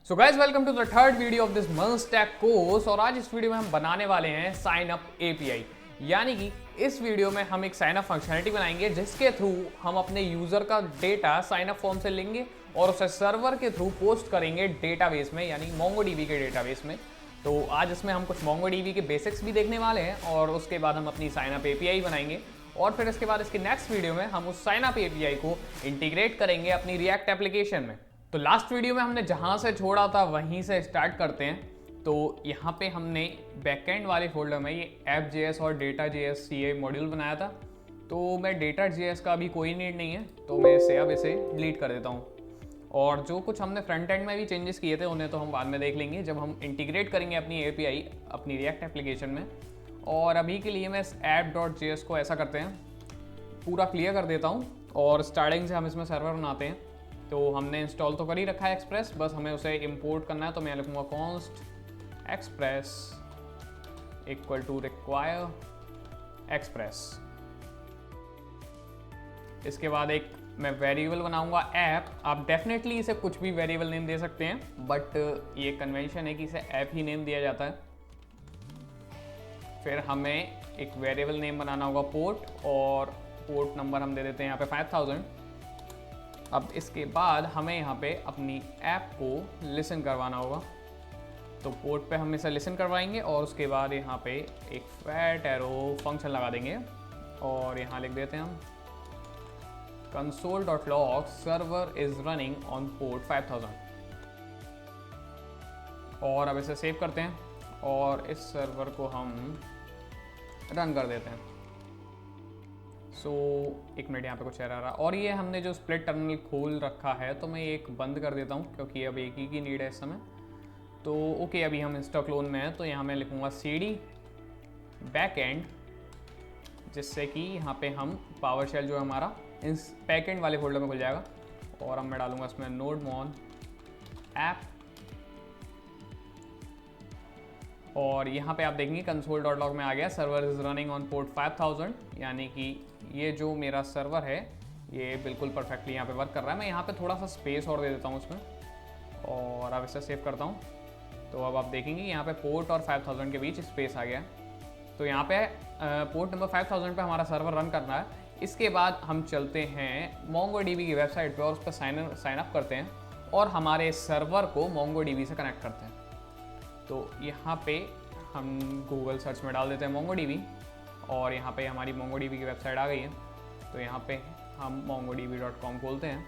So guys welcome to the third video of this MERN stack course. और आज इस video में हम बनाने वाले हैं साइन अप एपीआई। यानी कि इस वीडियो में हम एक साइन अप फंक्शनलिटी बनाएंगे जिसके थ्रू हम अपने यूजर का डेटा साइन अप फॉर्म से लेंगे और उसे सर्वर के थ्रू पोस्ट करेंगे डेटाबेस में, यानी मोंगोडीबी के डेटाबेस में। तो आज इसमें हम कुछ मोंगोडीबी के बेसिक्स भी देखने वाले हैं और उसके बाद हम अपनी साइन अप एपीआई बनाएंगे और फिर इसके बाद इसके नेक्स्ट वीडियो में हम उस साइन अप एपीआई को इंटीग्रेट करेंगे अपनी रिएक्ट एप्लीकेशन में। तो लास्ट वीडियो में हमने जहां से छोड़ा था वहीं से स्टार्ट करते हैं। तो यहाँ पे हमने बैकएंड वाले फोल्डर में ये app.js और data.js CA मॉड्यूल बनाया था। तो मैं data.js का अभी कोई नीड नहीं है, तो मैं इसे डिलीट कर देता हूँ। और जो कुछ हमने फ्रंट एंड में भी चेंजेस किए थे उन्हें तो हम बाद में देख लेंगे जब हम इंटीग्रेट करेंगे अपनी API अपनी रिएक्ट एप्लीकेशन में। और अभी के लिए मैं इस app.js को ऐसा करते हैं, पूरा क्लियर कर देता हूँ और स्टार्टिंग से हम इसमें सर्वर बनाते हैं। तो हमने इंस्टॉल तो कर ही रखा है एक्सप्रेस, बस हमें उसे इंपोर्ट करना है। तो मैं लिखूँगा const express equal to require express। इसके बाद एक मैं वेरिएबल बनाऊंगा ऐप। आप डेफिनेटली इसे कुछ भी वेरिएबल नेम दे सकते हैं, बट ये कन्वेंशन है कि इसे ऐप ही नेम दिया जाता है। फिर हमें एक वेरिएबल नेम बनाना होगा पोर्ट, और पोर्ट नंबर हम दे देते हैं यहाँ पे 5000। अब इसके बाद हमें यहाँ पे अपनी ऐप को लिसन करवाना होगा। तो पोर्ट पे हम इसे लिसन करवाएंगे और उसके बाद यहाँ पे एक फैट एरो फंक्शन लगा देंगे और यहाँ लिख देते हैं हम console.log server is running on port 5000। और अब इसे सेव करते हैं और इस सर्वर को हम रन कर देते हैं। एक मिनट, यहाँ पे कुछ एरर रहा। और ये हमने जो स्प्लिट टर्मिनल खोल रखा है तो मैं एक बंद कर देता हूँ क्योंकि अब एक ही की नीड है इस समय। तो ओके, अभी हम इंस्टाक्लोन में हैं तो यहाँ मैं लिखूँगा cd बैकएंड, जिससे कि यहाँ पे हम पावरशेल जो है हमारा इस बैकएंड वाले फोल्डर में खुल जाएगा। और अब मैं डालूंगा इसमें nodemon ऐप। और यहाँ पे आप देखेंगे console.log में आ गया server is running on port 5000, यानी कि ये जो मेरा सर्वर है ये बिल्कुल परफेक्टली यहाँ पे वर्क कर रहा है। मैं यहाँ पे थोड़ा सा स्पेस और दे देता हूँ इसमें और अब इसे सेव करता हूँ। तो अब आप देखेंगे यहाँ पे पोर्ट और 5000 के बीच स्पेस आ गया। तो यहाँ पे पोर्ट नंबर 5000 पे हमारा सर्वर रन करना है। इसके बाद हम चलते हैं मोंगोडीबी की वेबसाइट पे और उस पर साइन अप करते हैं और हमारे सर्वर को मोंगोडीबी से कनेक्ट करते हैं। तो यहाँ पे हम गूगल सर्च में डाल देते हैं मोंगोडीबी और यहाँ पे हमारी मोंगोडीबी की वेबसाइट आ गई है। तो यहाँ पे हम mongodb.com खोलते हैं।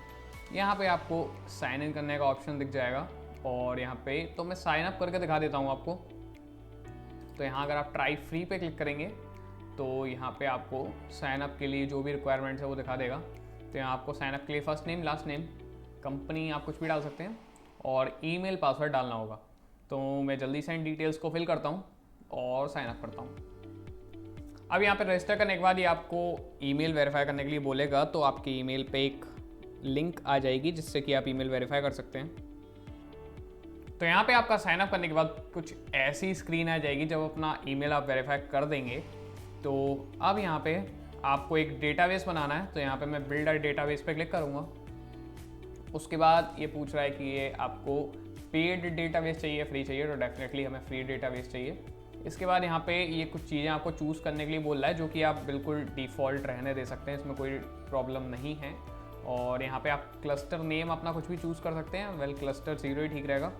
यहाँ पे आपको साइन इन करने का ऑप्शन दिख जाएगा और यहाँ पे तो मैं साइन अप करके दिखा देता हूँ आपको। तो यहाँ अगर आप ट्राई फ्री पे क्लिक करेंगे तो यहाँ पे आपको साइन अप के लिए जो भी रिक्वायरमेंट्स है वो दिखा देगा। तो यहाँ आपको साइन अप के लिए first name, last name, company आप कुछ भी डाल सकते हैं और ईमेल पासवर्ड डालना होगा। तो मैं जल्दी से इन डिटेल्स को फिल करता हूँ और साइन अप करता हूँ। अब यहाँ पे रजिस्टर करने के बाद ये आपको ईमेल वेरीफाई करने के लिए बोलेगा। तो आपके ईमेल पे एक लिंक आ जाएगी जिससे कि आप ईमेल वेरीफाई कर सकते हैं। तो यहाँ पे आपका साइन अप करने के बाद कुछ ऐसी स्क्रीन आ जाएगी जब अपना ईमेल आप वेरीफाई कर देंगे। तो अब यहाँ पे आपको एक डेटाबेस बनाना है। तो यहाँ पे मैं बिल्ड अ डेटाबेस पे क्लिक करूँगा। उसके बाद ये पूछ रहा है कि ये आपको पेड डेटाबेस चाहिए, फ्री चाहिए। तो डेफिनेटली हमें फ्री डेटाबेस चाहिए। इसके बाद यहाँ पे ये कुछ चीज़ें आपको चूज़ करने के लिए बोल रहा है जो कि आप बिल्कुल डिफ़ॉल्ट रहने दे सकते हैं, इसमें कोई प्रॉब्लम नहीं है। और यहाँ पे आप क्लस्टर नेम अपना कुछ भी चूज़ कर सकते हैं। वेल, क्लस्टर 0 ही ठीक रहेगा।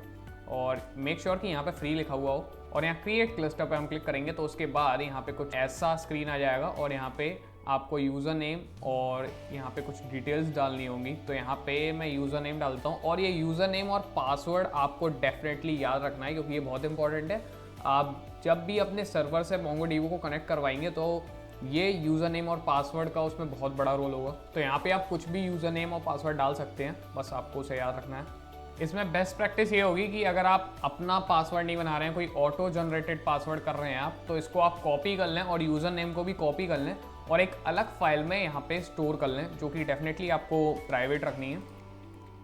और मेक श्योर कि यहाँ पे फ्री लिखा हुआ हो। और यहाँ क्रिएट क्लस्टर पे हम क्लिक करेंगे तो उसके बाद यहाँ पे कुछ ऐसा स्क्रीन आ जाएगा और यहाँ पे आपको यूज़र नेम और यहाँ पे कुछ डिटेल्स डालनी होंगी। तो यहाँ पे मैं यूज़र नेम डालता हूँ और ये यूज़र नेम और पासवर्ड आपको डेफिनेटली याद रखना है क्योंकि ये बहुत इंपॉर्टेंट है। आप जब भी अपने सर्वर से मोंगोडीबी को कनेक्ट करवाएंगे तो ये यूज़र नेम और पासवर्ड का उसमें बहुत बड़ा रोल होगा। तो यहाँ पे आप कुछ भी यूज़र नेम और पासवर्ड डाल सकते हैं, बस आपको उसे याद रखना है। इसमें बेस्ट प्रैक्टिस ये होगी कि अगर आप अपना पासवर्ड नहीं बना रहे हैं, कोई ऑटो जनरेटेड पासवर्ड कर रहे हैं आप, तो इसको आप कॉपी कर लें और यूज़र नेम को भी कॉपी कर लें और एक अलग फाइल में यहाँ पे स्टोर कर लें, जो कि डेफिनेटली आपको प्राइवेट रखनी है।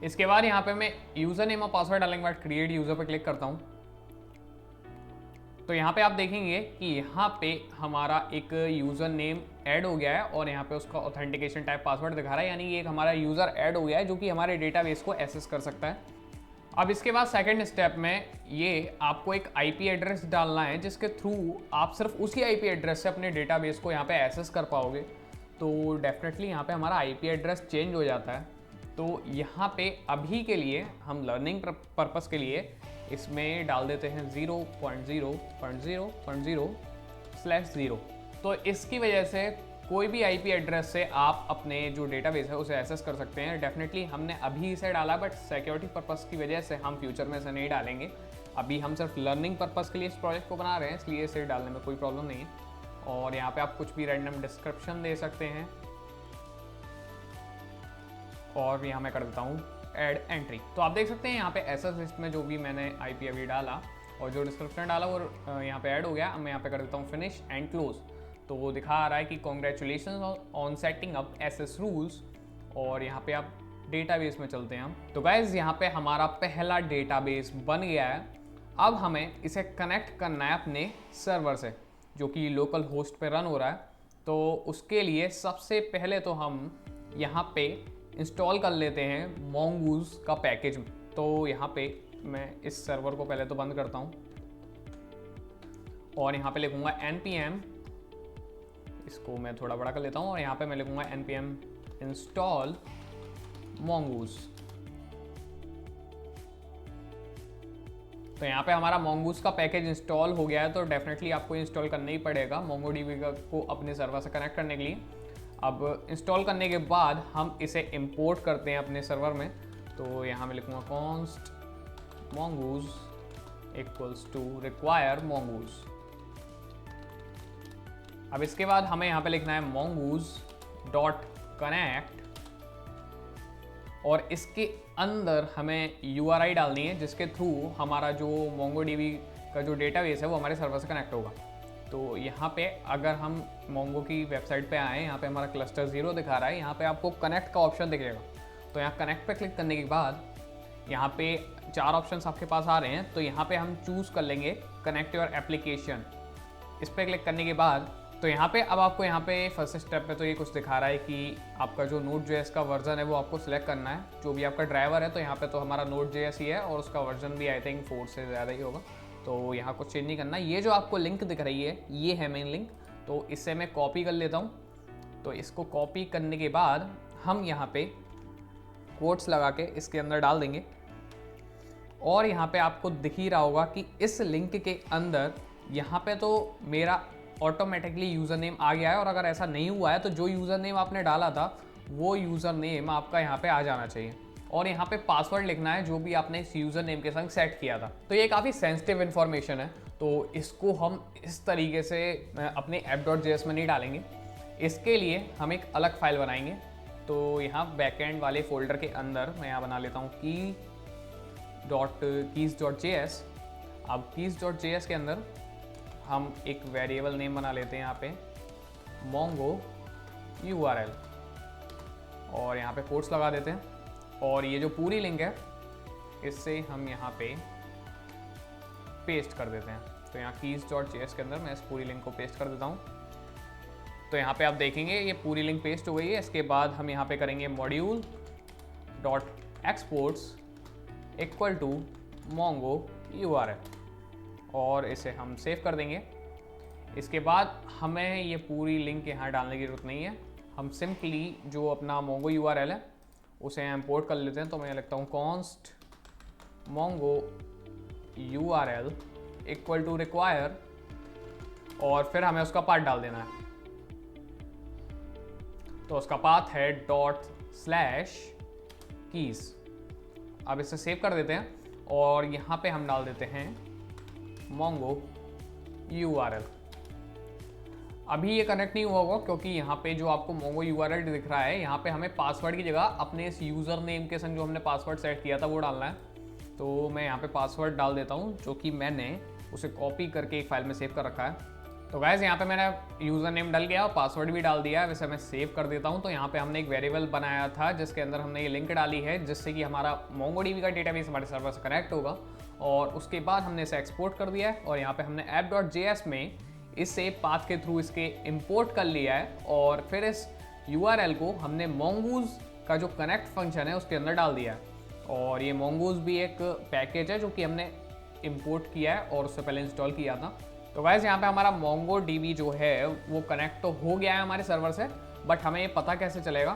इसके बाद यहाँ पे मैं यूज़र नेम और पासवर्ड डालने के बाद क्रिएट यूज़र पे क्लिक करता हूँ। तो यहाँ पे आप देखेंगे कि यहाँ पे हमारा एक यूज़र नेम ऐड हो गया है और यहाँ पे उसका ऑथेंटिकेशन टाइप पासवर्ड दिखा रहा है, यानी ये एक हमारा यूज़र ऐड हो गया है जो कि हमारे डेटाबेस को एक्सेस कर सकता है। अब इसके बाद सेकंड स्टेप में ये आपको एक आईपी एड्रेस डालना है जिसके थ्रू आप सिर्फ उसी आईपी एड्रेस से अपने डेटाबेस को यहाँ पे एक्सेस कर पाओगे। तो डेफिनेटली यहाँ पे हमारा आईपी एड्रेस चेंज हो जाता है। तो यहाँ पे अभी के लिए हम लर्निंग पर्पस के लिए इसमें डाल देते हैं 0.0.0.0/0। तो इसकी वजह से कोई भी आईपी एड्रेस से आप अपने जो डेटाबेस है उसे एक्सेस कर सकते हैं। डेफिनेटली हमने अभी इसे डाला, बट सिक्योरिटी पर्पस की वजह से हम फ्यूचर में इसे नहीं डालेंगे। अभी हम सिर्फ लर्निंग पर्पस के लिए इस प्रोजेक्ट को बना रहे हैं, इसलिए इसे डालने में कोई प्रॉब्लम नहीं है। और यहाँ पे आप कुछ भी रैंडम डिस्क्रिप्शन दे सकते हैं। और यहाँ मैं कर देता हूँ ऐड एंट्री। तो आप देख सकते हैं यहाँ पे एसएस लिस्ट में जो भी मैंने आईपी अभी डाला और जो डिस्क्रिप्शन डाला वो यहाँ पे ऐड हो गया। अब मैं यहाँ पे कर देता हूँ फिनिश एंड क्लोज। तो वो दिखा आ रहा है कि congratulation on setting up SS rules. और यहाँ पे आप डेटाबेस में चलते हैं हम। तो गाइज यहाँ पे हमारा पहला डेटाबेस बन गया है। अब हमें इसे कनेक्ट करना है अपने सर्वर से जो कि लोकल होस्ट पे रन हो रहा है। तो उसके लिए सबसे पहले तो हम यहाँ पे इंस्टॉल कर लेते हैं मोंगूज का पैकेज। तो यहाँ पे मैं इस सर्वर को पहले तो बंद करता हूँ और यहाँ पे लिखूँगा npm, इसको मैं थोड़ा बड़ा कर लेता हूँ और यहाँ पे मैं लिखूँगा npm install mongoose। तो यहाँ पे हमारा mongoose का पैकेज इंस्टॉल हो गया है। तो डेफिनेटली आपको इंस्टॉल करना ही पड़ेगा MongoDB को अपने सर्वर से कनेक्ट करने के लिए। अब इंस्टॉल करने के बाद हम इसे इंपोर्ट करते हैं अपने सर्वर में। तो यहाँ मैं लिखूँगा const mongoose equals to require mongoose। अब इसके बाद हमें यहाँ पे लिखना है mongoose.connect और इसके अंदर हमें URI डालनी है जिसके थ्रू हमारा जो MongoDB का जो डेटाबेस है वो हमारे सर्वर से कनेक्ट होगा। तो यहाँ पे अगर हम मोंगो की वेबसाइट पे आए, यहाँ पे हमारा क्लस्टर 0 दिखा रहा है, यहाँ पे आपको कनेक्ट का ऑप्शन दिखेगा। तो यहाँ कनेक्ट पे क्लिक करने के बाद यहाँ पे 4 ऑप्शंस आपके पास आ रहे हैं। तो यहाँ पे हम चूज़ कर लेंगे कनेक्ट योर एप्लीकेशन। इस पर क्लिक करने के बाद तो यहाँ पे अब आपको यहाँ पे फर्स्ट स्टेप पे तो ये कुछ दिखा रहा है कि आपका जो Node.js का वर्जन है वो आपको सिलेक्ट करना है, जो भी आपका ड्राइवर है। तो यहाँ पे तो हमारा Node.js ही है और उसका वर्जन भी आई थिंक 4 से ज़्यादा ही होगा। तो यहाँ कुछ चेंज नहीं करना। ये जो आपको लिंक दिख रही है ये है मेन लिंक। तो इससे मैं कॉपी कर लेता हूँ। तो इसको कॉपी करने के बाद हम यहाँ पे कोट्स लगा के इसके अंदर डाल देंगे और यहाँ पे आपको दिख ही रहा होगा कि इस लिंक के अंदर यहाँ पे तो मेरा ऑटोमेटिकली यूज़र नेम आ गया है। और अगर ऐसा नहीं हुआ है तो जो यूज़र नेम आपने डाला था वो यूज़र नेम आपका यहाँ पे आ जाना चाहिए और यहाँ पे पासवर्ड लिखना है जो भी आपने इस यूज़र नेम के संग सेट किया था। तो ये काफ़ी सेंसिटिव इन्फॉर्मेशन है, तो इसको हम इस तरीके से अपने app.js में नहीं डालेंगे। इसके लिए हम एक अलग फाइल बनाएंगे। तो यहाँ बैकएंड वाले फोल्डर के अंदर मैं यहाँ बना लेता हूँ keys.js। अब keys.js के अंदर हम एक वेरिएबल नेम बना लेते हैं यहाँ पे mongo URL और यहाँ पे कोट्स लगा देते हैं। और ये जो पूरी लिंक है इससे हम यहाँ पे पेस्ट कर देते हैं। तो यहाँ keys.js के अंदर मैं इस पूरी लिंक को पेस्ट कर देता हूँ। तो यहाँ पे आप देखेंगे ये पूरी लिंक पेस्ट हो गई है। इसके बाद हम यहाँ पे करेंगे module.exports equal to mongo URL और इसे हम सेव कर देंगे। इसके बाद हमें ये पूरी लिंक यहाँ डालने की जरूरत नहीं है। हम सिंपली जो अपना mongo URL है उसे इंपोर्ट कर लेते हैं। तो मैं लिखता हूँ const mongo URL equal to require और फिर हमें उसका पाथ डाल देना है। तो उसका पाथ है ./keys। अब इसे सेव कर देते हैं और यहाँ पे हम डाल देते हैं mongo URL। अभी ये कनेक्ट नहीं हुआ होगा क्योंकि यहाँ पे जो आपको mongo URL दिख रहा है यहाँ पे हमें पासवर्ड की जगह अपने इस यूज़र नेम के संग जो हमने पासवर्ड सेट किया था वो डालना है। तो मैं यहाँ पे पासवर्ड डाल देता हूँ जो कि मैंने उसे कॉपी करके एक फाइल में सेव कर रखा है। तो गाइस यहाँ पे मैंने यूज़र नेम डाल गया और पासवर्ड भी डाल दिया है। वैसे मैं सेव कर देता हूँ। तो यहाँ पे हमने एक वेरिएबल बनाया था जिसके अंदर हमने ये लिंक डाली है जिससे कि हमारा MongoDB का डेटाबेस हमारे सर्वर से कनेक्ट होगा। और उसके बाद हमने इसे एक्सपोर्ट कर दिया है और यहाँ पे हमने app.js में इसे पाथ के थ्रू इसके इंपोर्ट कर लिया है और फिर इस URL को हमने mongoose का जो कनेक्ट फंक्शन है उसके अंदर डाल दिया है। और ये mongoose भी एक पैकेज है जो कि हमने इंपोर्ट किया है और उससे पहले इंस्टॉल किया था। तो गाइस यहाँ पे हमारा MongoDB जो है वो कनेक्ट तो हो गया है हमारे सर्वर से, बट हमें ये पता कैसे चलेगा?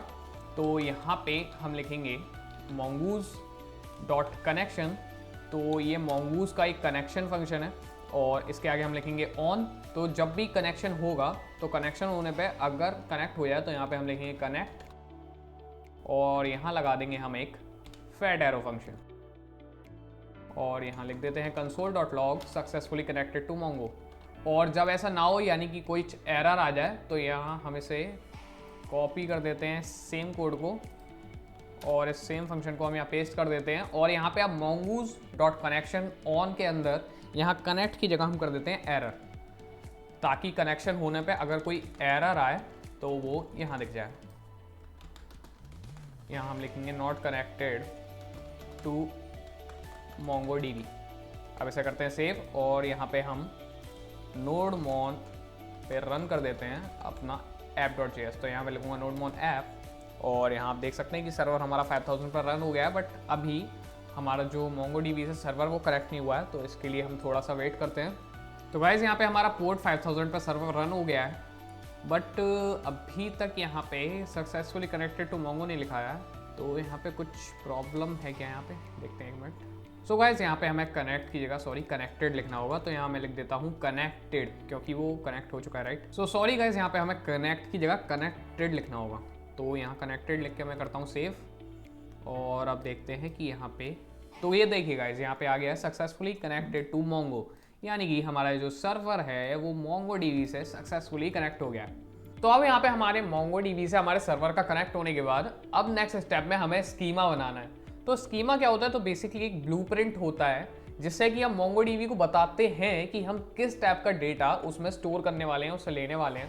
तो यहाँ पे हम लिखेंगे mongoose.connection। तो ये mongoose का एक कनेक्शन फंक्शन है और इसके आगे हम लिखेंगे ऑन। तो जब भी कनेक्शन होगा तो कनेक्शन होने पे अगर कनेक्ट हो जाए तो यहाँ पे हम लिखेंगे कनेक्ट और यहाँ लगा देंगे हम एक fed arrow फंक्शन और यहाँ लिख देते हैं console.log successfully connected to Mongo। और जब ऐसा ना हो यानी कि कोई एरर आ जाए तो यहाँ हम इसे कॉपी कर देते हैं सेम कोड को और इस सेम फंक्शन को हम यहाँ पेस्ट कर देते हैं और यहाँ पे आप mongoose.connection ऑन के अंदर यहाँ कनेक्ट की जगह हम कर देते हैं एरर, ताकि कनेक्शन होने पे अगर कोई एरर आए तो वो यहाँ दिख जाए। यहाँ हम लिखेंगे नॉट कनेक्टेड टू MongoDB। अब ऐसा करते हैं सेव और यहाँ पे हम nodemon पे रन कर देते हैं अपना app.js। तो यहाँ पे लिखूंगा nodemon app और यहाँ आप देख सकते हैं कि सर्वर हमारा 5000 पर रन हो गया है, बट अभी हमारा जो MongoDB से सर्वर वो करेक्ट नहीं हुआ है, तो इसके लिए हम थोड़ा सा वेट करते हैं। तो गाइज यहाँ पे हमारा पोर्ट 5000 पर सर्वर रन हो गया है, बट अभी तक यहाँ पे सक्सेसफुली कनेक्टेड टू Mongo नहीं लिखाया है। तो यहाँ पे कुछ प्रॉब्लम है क्या? यहाँ पे देखते हैं एक मिनट। सो गाइज यहाँ पे हमें कनेक्ट की जगह कनेक्टेड लिखना होगा, तो यहाँ मैं लिख देता हूँ कनेक्टेड क्योंकि वो कनेक्ट हो चुका है, राइट। सो सॉरी गाइज, यहाँ पे हमें कनेक्ट की जगह कनेक्टेड लिखना होगा। तो यहाँ कनेक्टेड लिख के मैं करता हूँ सेव और अब देखते हैं कि यहाँ पे, तो ये देखिए गाइज यहाँ पे आ गया है सक्सेसफुली कनेक्टेड टू Mongo, यानी कि हमारा जो सर्वर है वो MongoDB से सक्सेसफुली कनेक्ट हो गया है। तो अब यहाँ पे हमारे MongoDB से हमारे सर्वर का कनेक्ट होने के बाद अब नेक्स्ट स्टेप में हमें स्कीमा बनाना है। तो स्कीमा क्या होता है? तो बेसिकली एक ब्लूप्रिंट होता है जिससे कि हम MongoDB को बताते हैं कि हम किस टाइप का डेटा उसमें स्टोर करने वाले हैं, उससे लेने वाले हैं।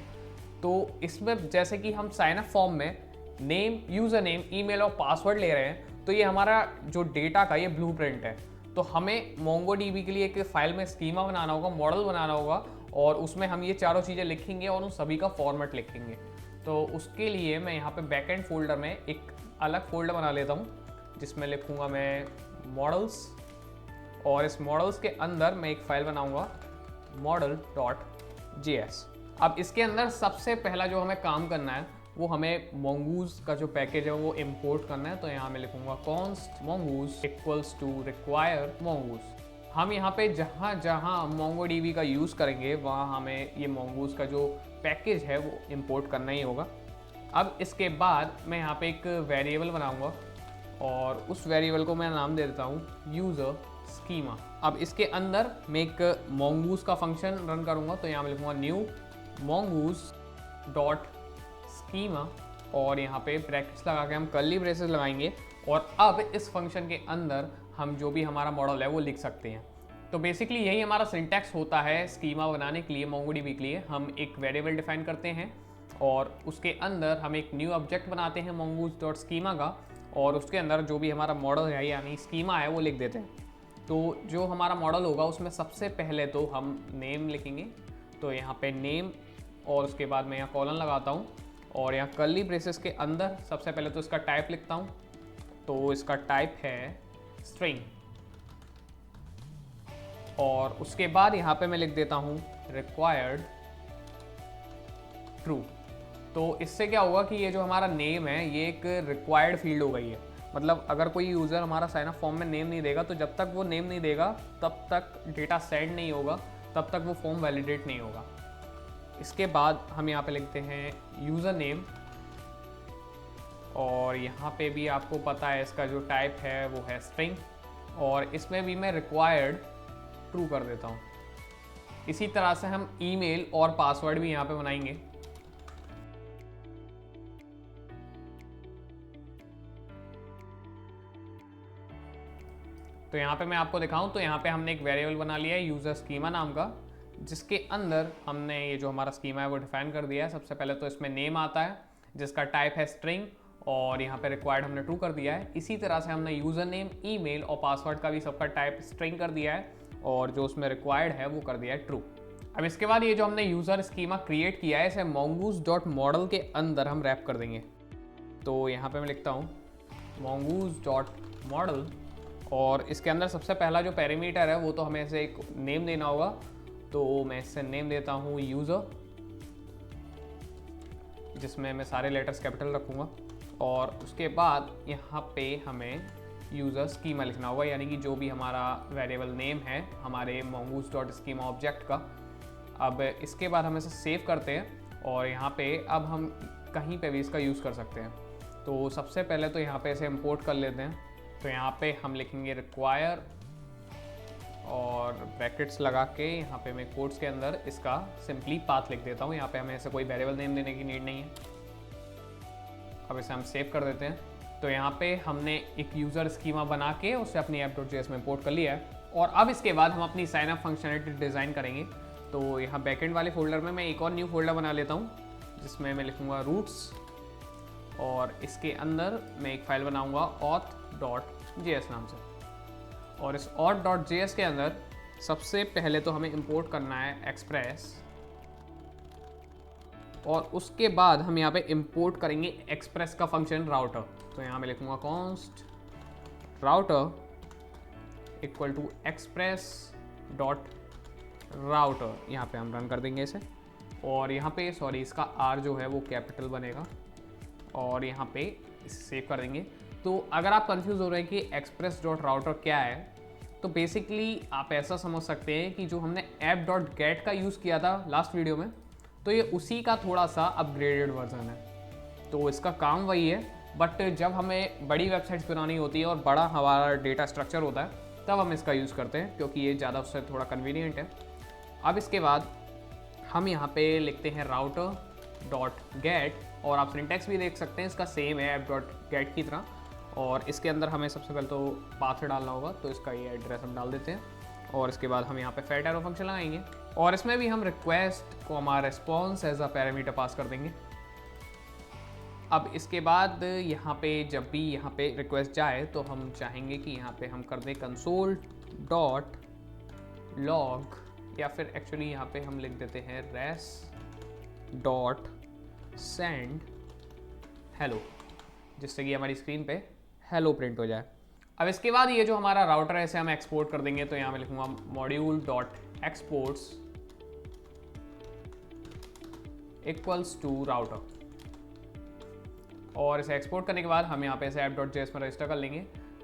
तो इसमें जैसे कि हम साइन अप फॉर्म में नेम, यूज़र नेम, ईमेल और पासवर्ड ले रहे हैं, तो ये हमारा जो डेटा का ये ब्लूप्रिंट है। तो हमें MongoDB के लिए एक फाइल में स्कीमा बनाना होगा, मॉडल बनाना होगा और उसमें हम ये चारों चीज़ें लिखेंगे और उन सभी का फॉर्मेट लिखेंगे। तो उसके लिए मैं यहाँ पे बैकएंड फोल्डर में एक अलग फोल्डर बना लेता हूँ जिसमें लिखूँगा मैं मॉडल्स और इस मॉडल्स के अंदर मैं एक फाइल बनाऊँगा model.js। अब इसके अंदर सबसे पहला जो हमें काम करना है वो हमें mongoose का जो पैकेज है वो इंपोर्ट करना है। तो यहाँ मैं लिखूँगा const mongoose equals to require mongoose। हम यहाँ पे जहाँ जहाँ MongoDB का यूज़ करेंगे वहाँ हमें ये mongoose का जो पैकेज है वो इंपोर्ट करना ही होगा। अब इसके बाद मैं यहाँ पे एक वेरिएबल बनाऊँगा और उस वेरिएबल को मैं नाम दे देता हूँ यूज़र स्कीमा। अब इसके अंदर मैं एक mongoose का फंक्शन रन करूँगा। तो यहाँ मैं लिखूँगा न्यू mongoose डॉट स्कीमा और यहाँ पे ब्रैकेट्स लगा के हम कर्ली ब्रेसेस लगाएंगे और अब इस फंक्शन के अंदर हम जो भी हमारा मॉडल है वो लिख सकते हैं। तो बेसिकली यही हमारा सिंटैक्स होता है स्कीमा बनाने के लिए। MongoDB के लिए हम एक वेरिएबल डिफाइन करते हैं और उसके अंदर हम एक न्यू ऑब्जेक्ट बनाते हैं mongoose.schema का और उसके अंदर जो भी हमारा मॉडल है यानी स्कीमा है वो लिख देते हैं। तो जो हमारा मॉडल होगा उसमें सबसे पहले तो हम नेम लिखेंगे। तो यहाँ पे नेम और उसके बाद मैं यहाँ कॉलन लगाता हूँ और यहाँ कर्ली ब्रेसेस के अंदर सबसे पहले तो इसका टाइप लिखता हूँ। तो इसका टाइप है स्ट्रिंग और उसके बाद यहाँ पे मैं लिख देता हूँ रिक्वायर्ड ट्रू। तो इससे क्या होगा कि ये जो हमारा नेम है ये एक रिक्वायर्ड फील्ड हो गई है। मतलब अगर कोई यूज़र हमारा साइन अप फॉर्म में नेम नहीं देगा तो जब तक वो नेम नहीं देगा तब तक डेटा सेंड नहीं होगा, तब तक वो फॉर्म वैलिडेट नहीं होगा। इसके बाद हम यहाँ पे लिखते हैं यूज़र नेम और यहाँ पे भी आपको पता है इसका जो टाइप है वो है स्ट्रिंग और इसमें भी मैं रिक्वायर्ड ट्रू कर देता हूँ। इसी तरह से हम ईमेल और पासवर्ड भी यहाँ पे बनाएंगे। तो यहाँ पे मैं आपको दिखाऊं तो यहाँ पे हमने एक वेरिएबल बना लिया है यूज़र स्कीमा नाम का, जिसके अंदर हमने ये जो हमारा स्कीमा है वो डिफाइन कर दिया है। सबसे पहले तो इसमें नेम आता है जिसका टाइप है स्ट्रिंग और यहाँ पे रिक्वायर्ड हमने ट्रू कर दिया है। इसी तरह से हमने यूज़र नेम, ईमेल और पासवर्ड का भी सबका टाइप स्ट्रिंग कर दिया है और जो उसमें रिक्वायर्ड है वो कर दिया है ट्रू। अब इसके बाद ये जो हमने यूज़र स्कीमा क्रिएट किया है इसे mongoose.model के अंदर हम रैप कर देंगे। तो यहाँ पे मैं लिखता हूँ mongoose.model मॉडल, और इसके अंदर सबसे पहला जो पैरामीटर है वो तो हमें इसे एक नेम देना होगा। तो मैं इससे नेम देता हूँ यूज़र, जिसमें मैं सारे लेटर्स कैपिटल रखूँगा। और उसके बाद यहाँ पे हमें यूज़र स्कीमा लिखना होगा, यानी कि जो भी हमारा वेरिएबल नेम है हमारे mongoose.schema ऑब्जेक्ट का। अब इसके बाद हम इसे सेव करते हैं और यहाँ पे अब हम कहीं पे भी इसका यूज़ कर सकते हैं। तो सबसे पहले तो यहाँ पे इसे इंपोर्ट कर लेते हैं। तो यहाँ पे हम लिखेंगे रिक्वायर और ब्रैकेट्स लगा के यहाँ पे मैं कोड्स के अंदर इसका सिंपली पाथ लिख देता हूँ। यहाँ पे हमें ऐसे कोई वेरिएबल नेम देने की नीड नहीं है। अब इसे हम सेव कर देते हैं। तो यहाँ पे हमने एक यूज़र स्कीमा बना के उसे अपनी app.js में इंपोर्ट कर लिया है। और अब इसके बाद हम अपनी साइन अप फंक्शनलिटी डिज़ाइन करेंगे। तो यहाँ बैकएंड वाले फोल्डर में मैं एक और न्यू फोल्डर बना लेता हूँ, जिसमें मैं लिखूँगा रूट्स, और इसके अंदर मैं एक फाइल बनाऊँगा auth.js नाम से। और इस auth.js के अंदर सबसे पहले तो हमें इंपोर्ट करना है एक्सप्रेस, और उसके बाद हम यहाँ पे इंपोर्ट करेंगे एक्सप्रेस का फंक्शन राउटर। तो यहाँ मैं लिखूँगा const router equal to express dot router. यहाँ पे हम रन कर देंगे इसे, और यहाँ पे सॉरी इसका आर जो है वो कैपिटल बनेगा, और यहाँ पे इसे सेव कर देंगे। तो अगर आप कंफ्यूज हो रहे हैं कि एक्सप्रेस डॉट राउटर क्या है, तो बेसिकली आप ऐसा समझ सकते हैं कि जो हमने app.get का यूज़ किया था लास्ट वीडियो में, तो ये उसी का थोड़ा सा अपग्रेडेड वर्जन है। तो इसका काम वही है, बट जब हमें बड़ी वेबसाइट्स बनानी होती है और बड़ा हमारा डेटा स्ट्रक्चर होता है तब हम इसका यूज़ करते हैं, क्योंकि ये ज़्यादा उससे थोड़ा कन्वीनियंट है। अब इसके बाद हम यहाँ पे लिखते हैं राउटर डॉट गेट, और आप सिंटैक्स भी देख सकते हैं इसका सेम है app.get की तरह। और इसके अंदर हमें सबसे पहले तो पाथ डालना होगा, तो इसका ये एड्रेस हम डाल देते हैं। और इसके बाद हम यहाँ पे फेट एरो फंक्शन लगाएंगे, और इसमें भी हम रिक्वेस्ट को हमारा response as a parameter pass कर देंगे। अब इसके बाद यहाँ पे जब भी यहाँ पे रिक्वेस्ट जाए तो हम चाहेंगे कि यहाँ पे हम कर दें कंसोल डॉट लॉग, या फिर एक्चुअली यहाँ पे हम लिख देते हैं res डॉट सेंड हेलो, जिससे कि हमारी स्क्रीन पे हेलो प्रिंट हो जाए। अब इसके बाद ये जो हमारा राउटर है इसे हम एक्सपोर्ट कर देंगे। तो यहाँ मैं लिखूंगा module dot exports equals to router, और इसे एक्सपोर्ट करने के बाद हम यहाँ पे इसे app.js में रजिस्टर कर लेंगे।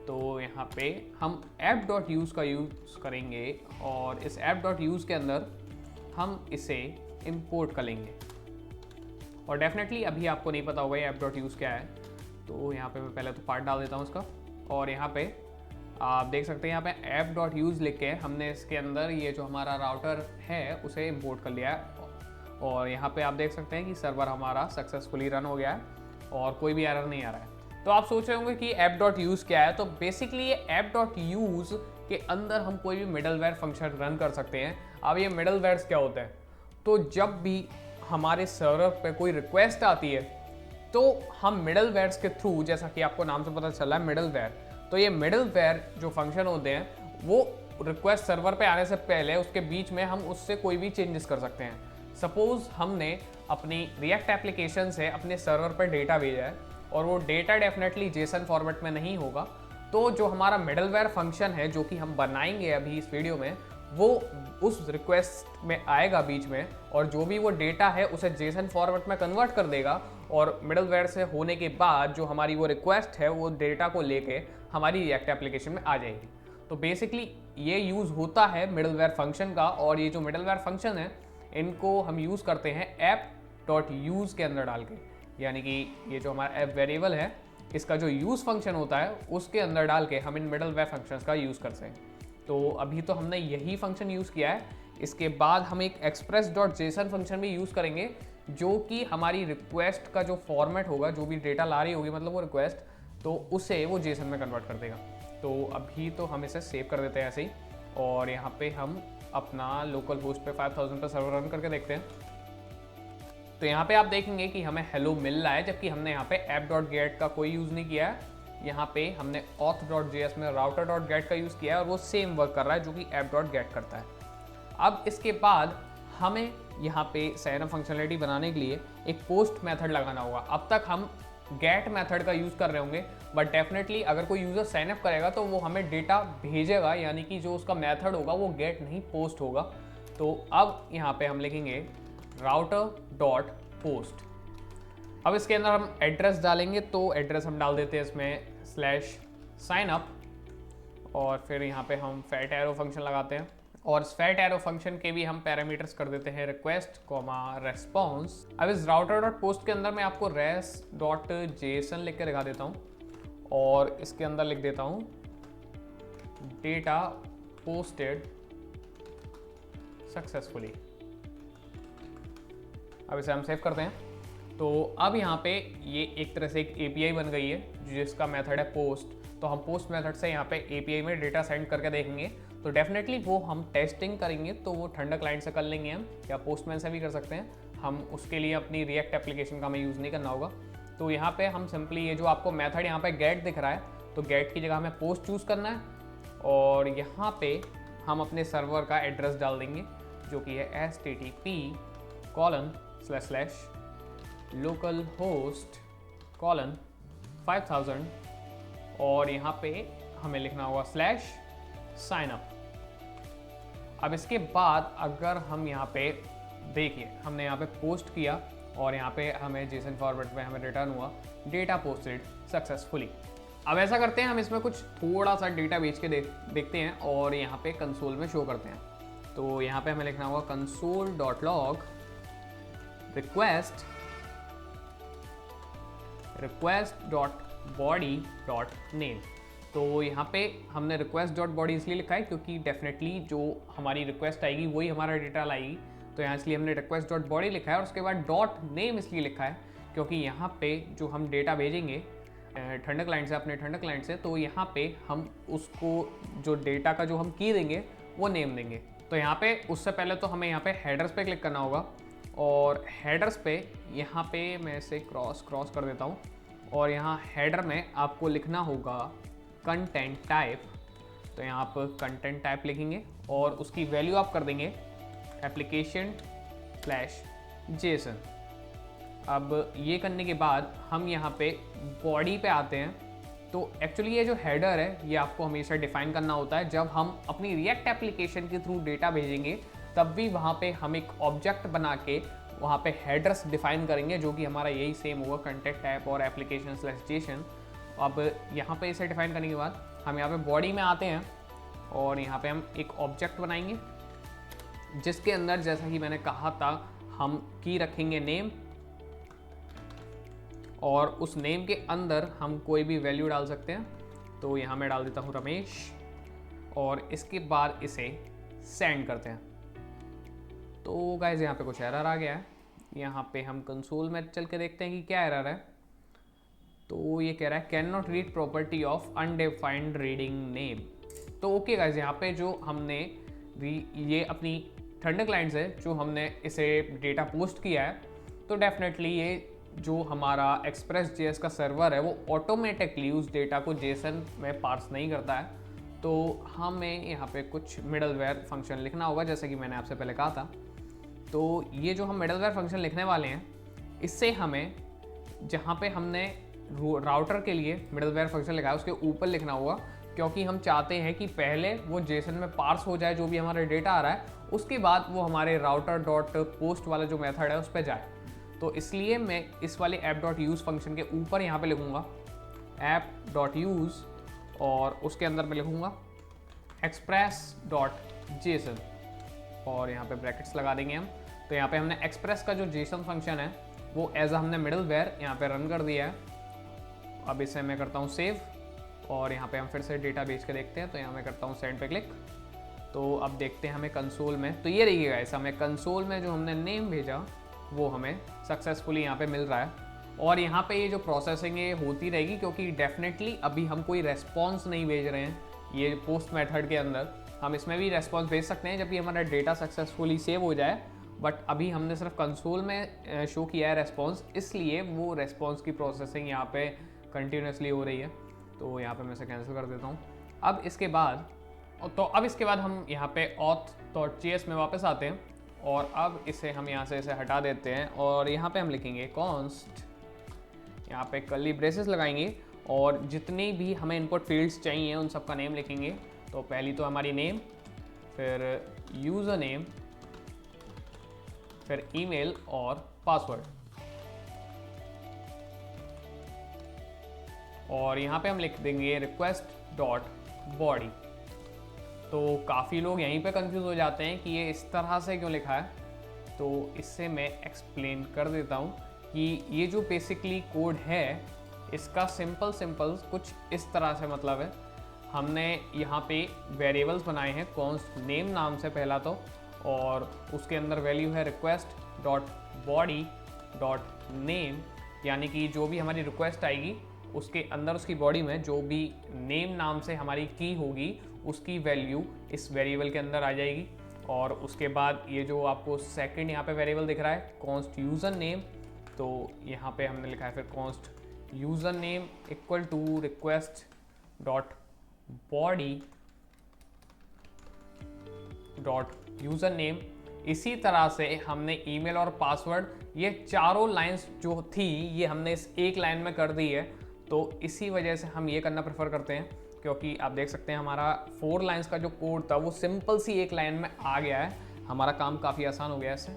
तो यहाँ पे हम app.use का यूज़ करेंगे, और इस app.use के अंदर हम इसे इंपोर्ट कर लेंगे। और डेफिनेटली अभी आपको नहीं पता होगा ये app.use क्या है, तो यहाँ पे मैं पहले तो पार्ट डाल देता हूँ इसका। और यहाँ पे आप देख सकते हैं यहाँ पे app.use लिख के हमने इसके अंदर ये जो हमारा राउटर है उसे इंपोर्ट कर लिया है। और यहाँ पे आप देख सकते हैं कि सर्वर हमारा सक्सेसफुली रन हो गया है और कोई भी एरर नहीं आ रहा है। तो आप सोच रहे होंगे कि app.use क्या है, तो बेसिकली ये app.use के अंदर हम कोई भी मिडलवेयर फंक्शन रन कर सकते हैं। अब ये मिडलवेयर्स क्या होते हैं, तो जब भी हमारे सर्वर पे कोई रिक्वेस्ट आती है तो हम मिडलवेयर्स के थ्रू, जैसा कि आपको नाम से पता चला है मिडलवेयर, तो ये मिडलवेयर जो फंक्शन होते हैं वो रिक्वेस्ट सर्वर पे आने से पहले उसके बीच में हम उससे कोई भी चेंजेस कर सकते हैं। सपोज हमने अपनी रिएक्ट एप्लीकेशन से अपने सर्वर पर डेटा भेजा है और वो डेटा डेफिनेटली जेसन फॉर्मेट में नहीं होगा, तो जो हमारा मिडलवेयर फंक्शन है जो कि हम बनाएंगे अभी इस वीडियो में, वो उस रिक्वेस्ट में आएगा बीच में, और जो भी वो डेटा है उसे जेसन फॉर्मेट में कन्वर्ट कर देगा, और मिडलवेयर से होने के बाद जो हमारी वो रिक्वेस्ट है वो डेटा को लेके हमारी रिएक्ट एप्लीकेशन में आ जाएगी। तो बेसिकली ये यूज़ होता है मिडलवेयर फंक्शन का, और ये जो मिडलवेयर फंक्शन है इनको हम यूज़ करते हैं app.use के अंदर डाल के, यानी कि ये जो हमारा ऐप वेरिएबल है इसका जो यूज़ फंक्शन होता है उसके अंदर डाल के हम इन मिडलवेयर फंक्शंस का यूज़ करते हैं। तो अभी तो हमने यही फंक्शन यूज़ किया है। इसके बाद हम एक express.json फंक्शन भी यूज़ करेंगे, जो कि हमारी रिक्वेस्ट का जो फॉर्मेट होगा, जो भी डेटा ला रही होगी मतलब वो रिक्वेस्ट, तो उसे वो जेसन में कन्वर्ट कर देगा। तो अभी तो हम इसे सेव कर देते हैं ऐसे ही, और यहाँ पे हम अपना लोकल होस्ट पे 5000 पे सर्वर रन करके देखते हैं। तो यहाँ पे आप देखेंगे कि हमें हेलो मिल रहा है, जबकि हमने यहाँ पे app.get का कोई यूज़ नहीं किया है। यहाँ पे हमने auth.js में router.get का यूज़ किया है, और वो सेम वर्क कर रहा है जो कि app.get करता है। अब इसके बाद हमें यहाँ पे साइन अप फंक्शनलिटी बनाने के लिए एक पोस्ट मेथड लगाना होगा। अब तक हम गेट मेथड का यूज़ कर रहे होंगे, बट डेफिनेटली अगर कोई यूज़र साइन अप करेगा तो वो हमें डेटा भेजेगा, यानी कि जो उसका मेथड होगा वो गेट नहीं पोस्ट होगा। तो अब यहाँ पे हम लिखेंगे राउटर डॉट पोस्ट। अब इसके अंदर हम एड्रेस डालेंगे, तो एड्रेस हम डाल देते हैं इसमें /signup, और फिर यहाँ पे हम फैट एरो फंक्शन लगाते हैं, और इस फैट एरो फंक्शन के भी हम पैरामीटर्स कर देते हैं रिक्वेस्ट रेस्पॉन्स। अब इस राउटर डॉट पोस्ट के अंदर मैं आपको res.json लिख के दिखा देता हूँ, और इसके अंदर लिख देता हूँ डेटा पोस्टेड सक्सेसफुली। अब इसे हम सेव करते हैं। तो अब यहाँ पे ये एक तरह से एक API बन गई है जिसका मेथड है पोस्ट। तो हम पोस्ट मेथड से यहाँ पे API में डेटा सेंड करके देखेंगे, तो डेफिनेटली वो हम टेस्टिंग करेंगे तो वो ठंडा क्लाइंट से कर लेंगे हम, या पोस्टमैन से भी कर सकते हैं हम। उसके लिए अपनी रिएक्ट एप्लीकेशन का हमें यूज़ नहीं करना होगा। तो यहाँ पे हम सिंपली ये जो आपको मेथड यहाँ पे गेट दिख रहा है, तो गेट की जगह हमें पोस्ट चूज़ करना है, और यहाँ पे हम अपने सर्वर का एड्रेस डाल देंगे जो कि है http://localhost:5000, और यहाँ पे हमें लिखना होगा /signup। अब इसके बाद अगर हम यहाँ पे देखिए, हमने यहाँ पे पोस्ट किया और यहाँ पे हमें जेसन फॉर्मेट में हमें रिटर्न हुआ डेटा पोस्टेड सक्सेसफुली। अब ऐसा करते हैं, हम इसमें कुछ थोड़ा सा डेटा बेच के देखते हैं और यहाँ पे कंसोल में शो करते हैं। तो यहाँ पे हमें लिखना होगा console.log request.body.name। तो यहाँ पे हमने request.body इसलिए लिखा है क्योंकि डेफिनेटली जो हमारी रिक्वेस्ट आएगी वही हमारा डेटा लाएगी, तो यहाँ इसलिए हमने request.body लिखा है। और उसके बाद .name इसलिए लिखा है क्योंकि यहाँ पे जो हम डेटा भेजेंगे ठंडा क्लाइंट से, अपने ठंडा क्लाइंट से, तो यहाँ पे हम उसको जो डेटा का जो हम की देंगे वो नेम देंगे। तो यहाँ पे उससे पहले तो हमें यहाँ पे हेडर्स पे क्लिक करना होगा, और हेडर्स पे यहाँ पे मैं इसे क्रॉस कर देता हूँ, और यहाँ हेडर में आपको लिखना होगा कंटेंट टाइप। तो यहाँ आप कंटेंट टाइप लिखेंगे और उसकी वैल्यू आप कर देंगे application/json। अब ये करने के बाद हम यहाँ पे बॉडी पे आते हैं। तो एक्चुअली ये जो हेडर है ये आपको हमेशा डिफाइन करना होता है। जब हम अपनी रिएक्ट एप्लीकेशन के थ्रू डेटा भेजेंगे तब भी वहाँ पे हम एक ऑब्जेक्ट बना के वहाँ पे हेडर्स डिफाइन करेंगे, जो कि हमारा यही सेम होगा कंटेंट टाइप और application/json। अब यहाँ पे इसे डिफाइन करने के बाद हम यहाँ पे बॉडी में आते हैं और यहाँ पे हम एक ऑब्जेक्ट बनाएंगे जिसके अंदर, जैसा कि मैंने कहा था, हम की रखेंगे नेम, और उस नेम के अंदर हम कोई भी वैल्यू डाल सकते हैं। तो यहाँ मैं डाल देता हूँ रमेश, और इसके बाद इसे सेंड करते हैं। तो गाइस यहाँ पे कुछ एरर आ गया है। यहाँ पे हम कंसोल में चल के देखते हैं कि क्या एरर है। तो ये कह रहा है can not read property of undefined reading name. तो ओके गाइस, यहाँ पे जो हमने ये अपनी ठंडा क्लाइंट से जो हमने इसे डेटा पोस्ट किया है, तो डेफिनेटली ये जो हमारा Express.js का सर्वर है वो ऑटोमेटिकली उस डेटा को जेसन में पार्स नहीं करता है। तो हमें यहाँ पे कुछ मिडलवेयर फंक्शन लिखना होगा, जैसे कि मैंने आपसे पहले कहा था। तो ये जो हम मिडलवेयर फंक्शन लिखने वाले हैं, इससे हमें जहाँ पे हमने राउटर के लिए मिडलवेयर फंक्शन लिखा है उसके ऊपर लिखना होगा, क्योंकि हम चाहते हैं कि पहले वो जेसन में पार्स हो जाए जो भी हमारा डेटा आ रहा है, उसके बाद वो हमारे राउटर डॉट पोस्ट वाला जो मेथड है उस पर जाए। तो इसलिए मैं इस वाले app.use फंक्शन के ऊपर यहाँ पे लिखूँगा app.use, और उसके अंदर मैं लिखूँगा express.json, और यहाँ पे ब्रैकेट्स लगा देंगे हम। तो यहाँ पे हमने एक्सप्रेस का जो जेसन फंक्शन है वो एज हमने मिडलवेयर यहाँ पे रन कर दिया है। अब इसे मैं करता हूँ सेव, और यहाँ पे हम फिर से डेटा भेज के देखते हैं। तो यहाँ मैं करता हूँ सेंड पे क्लिक। तो अब देखते हैं हमें कंसोल में, तो ये देखिएगा ऐसा हमें कंसोल में जो हमने नेम भेजा वो हमें सक्सेसफुली यहाँ पे मिल रहा है। और यहाँ पे ये जो प्रोसेसिंग है होती रहेगी, क्योंकि डेफिनेटली अभी हम कोई रेस्पॉन्स नहीं भेज रहे हैं। ये पोस्ट मेथड के अंदर हम इसमें भी रेस्पॉन्स भेज सकते हैं जब भी हमारा डेटा सक्सेसफुली सेव हो जाए, बट अभी हमने सिर्फ कंसोल में शो किया है रेस्पॉन्स, इसलिए वो रेस्पॉन्स की प्रोसेसिंग यहाँ पे कंटिन्यूसली हो रही है। तो यहाँ पे मैं इसे कैंसिल कर देता हूँ। अब इसके बाद हम यहाँ पे auth.js में वापस आते हैं, और अब इसे हम यहाँ से इसे हटा देते हैं, और यहाँ पे हम लिखेंगे कॉन्स्ट, यहाँ पे कर्ली ब्रेसेस लगाएंगे, और जितनी भी हमें इनपुट फील्ड्स चाहिए उन सब का नेम लिखेंगे। तो पहली तो हमारी नेम, फिर यूज़र नेम, फिर ईमेल और पासवर्ड। और यहाँ पे हम लिख देंगे request.body। तो काफ़ी लोग यहीं पे कंफ्यूज हो जाते हैं कि ये इस तरह से क्यों लिखा है, तो इससे मैं एक्सप्लेन कर देता हूँ कि ये जो बेसिकली कोड है इसका सिंपल कुछ इस तरह से मतलब है। हमने यहाँ पे वेरिएबल्स बनाए हैं कॉन्स्ट नेम नाम से पहला तो, और उसके अंदर वैल्यू है request.body.name, यानी कि जो भी हमारी रिक्वेस्ट आएगी उसके अंदर उसकी बॉडी में जो भी नेम नाम से हमारी की होगी उसकी वैल्यू इस वेरिएबल के अंदर आ जाएगी। और उसके बाद ये जो आपको सेकंड यहाँ पे वेरिएबल दिख रहा है कॉन्स्ट यूज़र नेम, तो यहाँ पे हमने लिखा है फिर const user name equal to request dot body dot user name. इसी तरह से हमने ईमेल और पासवर्ड, ये चारों लाइंस जो थी ये हमने इस एक लाइन में कर दी है। तो इसी वजह से हम ये करना प्रेफर करते हैं, क्योंकि आप देख सकते हैं हमारा 4 लाइंस का जो कोड था वो सिंपल सी एक लाइन में आ गया है। हमारा काम काफ़ी आसान हो गया है इससे,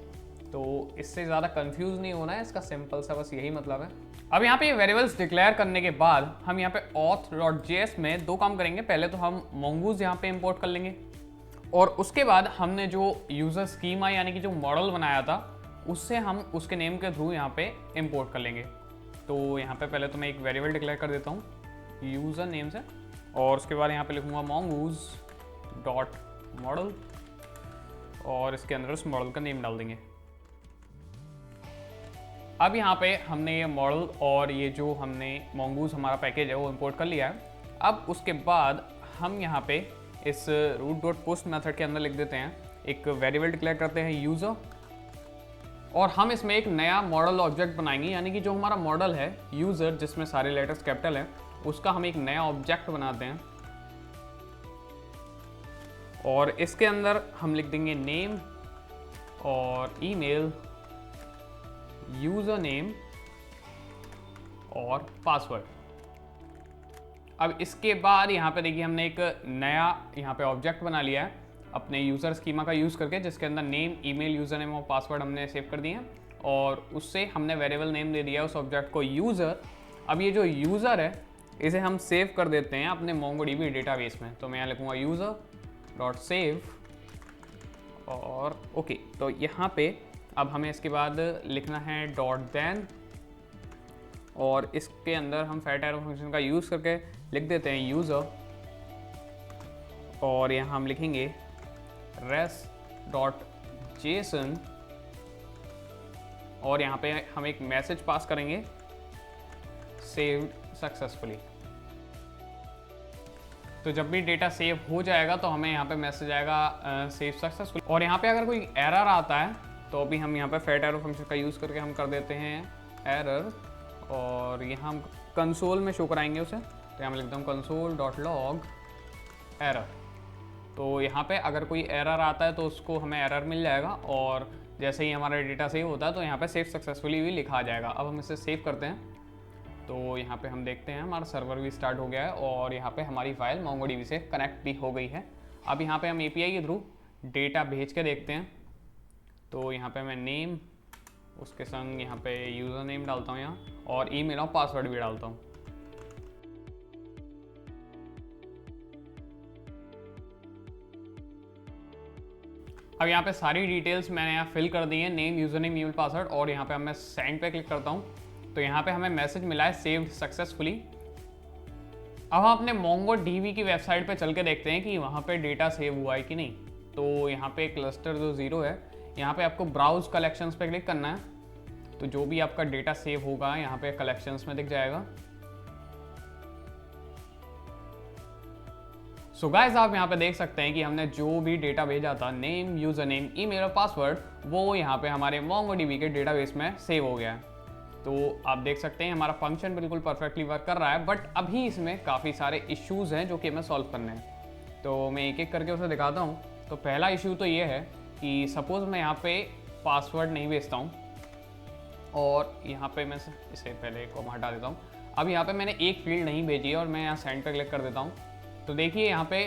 तो इससे ज़्यादा कंफ्यूज नहीं होना है, इसका सिंपल सा बस यही मतलब है। अब यहाँ पे ये वेरिएबल्स डिक्लेयर करने के बाद हम यहाँ पे auth.js में 2 काम करेंगे। पहले तो हम mongoose यहाँ पे इंपोर्ट कर लेंगे, और उसके बाद हमने जो यूज़र स्कीमा यानी कि जो मॉडल बनाया था उससे हम उसके नेम के थ्रू यहाँ पे इंपोर्ट कर लेंगे। तो यहाँ पे पहले तो मैं एक वेरिएबल डिक्लेयर कर देता हूँ यूज़र नेम से, और उसके बाद यहाँ पे लिखूँगा mongoose.model, और इसके अंदर उस मॉडल का नेम डाल देंगे। अब यहाँ पे हमने ये मॉडल और ये जो हमने mongoose हमारा पैकेज है वो इंपोर्ट कर लिया है। अब उसके बाद हम यहाँ पे इस root.post मेथड के अंदर लिख देते हैं, एक वेरिएबल डिक्लेयर करते हैं यूज़र, और हम इसमें एक नया मॉडल ऑब्जेक्ट बनाएंगे, यानी कि जो हमारा मॉडल है यूज़र जिसमें सारे लेटर्स कैपिटल हैं उसका हम एक नया ऑब्जेक्ट बनाते हैं। और इसके अंदर हम लिख देंगे नेम और ईमेल, यूज़र नेम और पासवर्ड। अब इसके बाद यहाँ पे देखिए हमने एक नया यहाँ पे ऑब्जेक्ट बना लिया है अपने यूज़र स्कीमा का यूज़ करके, जिसके अंदर नेम, ईमेल, यूज़र नेम और पासवर्ड हमने सेव कर दिए हैं, और उससे हमने वेरिएबल नेम दे दिया उस ऑब्जेक्ट को यूज़र। अब ये जो यूज़र है इसे हम सेव कर देते हैं अपने MongoDB डेटाबेस में। तो मैं यहाँ लिखूँगा user.save, और ओके। तो यहाँ पे अब हमें इसके बाद लिखना है .then, और इसके अंदर हम फैट एरो फंक्शन का यूज़ करके लिख देते हैं यूज़र, और यहाँ हम लिखेंगे res.json, और यहाँ पे हम एक मैसेज पास करेंगे सेव्ड सक्सेसफुली। तो जब भी डेटा सेव हो जाएगा तो हमें यहाँ पे मैसेज आएगा सेव सक्सेसफुल। और यहाँ पे अगर कोई एरर आता है तो अभी हम यहाँ पे फैट एरो फंक्शन का यूज़ करके हम कर देते हैं एरर, और यहाँ हम कंसोल में शो कराएंगे उसे। तो यहाँ मैं लिखता हूँ console.log एरर। तो यहाँ पे अगर कोई एरर आता है तो उसको हमें एरर मिल जाएगा, और जैसे ही हमारा डेटा सेव होता है तो यहाँ पे सेव सक्सेसफुली भी लिखा आ जाएगा। अब हम इसे सेव करते हैं, तो यहाँ पे हम देखते हैं हमारा सर्वर भी स्टार्ट हो गया है, और यहाँ पे हमारी फाइल MongoDB से कनेक्ट भी हो गई है। अब यहाँ पे हम API के थ्रू डेटा भेज के देखते हैं। तो यहाँ पे मैं नेम, उसके संग यहाँ पे यूज़र नेम डालता हूँ यहाँ, और ईमेल और पासवर्ड भी डालता हूँ। अब यहाँ पे सारी डिटेल्स मैंने यहाँ फिल कर दी है, name, user name, email, password, और यहाँ पे मैं सेंड पे क्लिक करता हूँ। तो यहाँ पे हमें मैसेज मिला है सेव्ड सक्सेसफुली। अब हम अपने MongoDB की वेबसाइट पे चल के देखते हैं कि वहाँ पे डेटा सेव हुआ है कि नहीं। तो यहाँ पे क्लस्टर जो 0 है, यहाँ पे आपको ब्राउज कलेक्शंस पे क्लिक करना है। तो जो भी आपका डेटा सेव होगा यहाँ पे कलेक्शंस में दिख जाएगा। सो गाइस, आप यहाँ पे देख सकते हैं कि हमने जो भी डेटा भेजा था, नेम, यूज़र नेम, ईमेल और पासवर्ड, वो यहाँ पे हमारे MongoDB के डेटाबेस में सेव हो गया है। तो आप देख सकते हैं हमारा फंक्शन बिल्कुल परफेक्टली वर्क कर रहा है, बट अभी इसमें काफ़ी सारे इश्यूज़ हैं जो कि हमें सॉल्व करने हैं। तो मैं एक एक करके उसे दिखाता हूँ। तो पहला इशू तो ये है कि सपोज़ मैं यहाँ पे पासवर्ड नहीं भेजता हूँ, और यहाँ पे मैं इसे पहले को हटा देता हूँ। अब यहाँ पे मैंने एक फील्ड नहीं भेजी है और मैं यहाँ सेंड पे क्लिक कर देता हूँ। तो देखिए यहाँ पे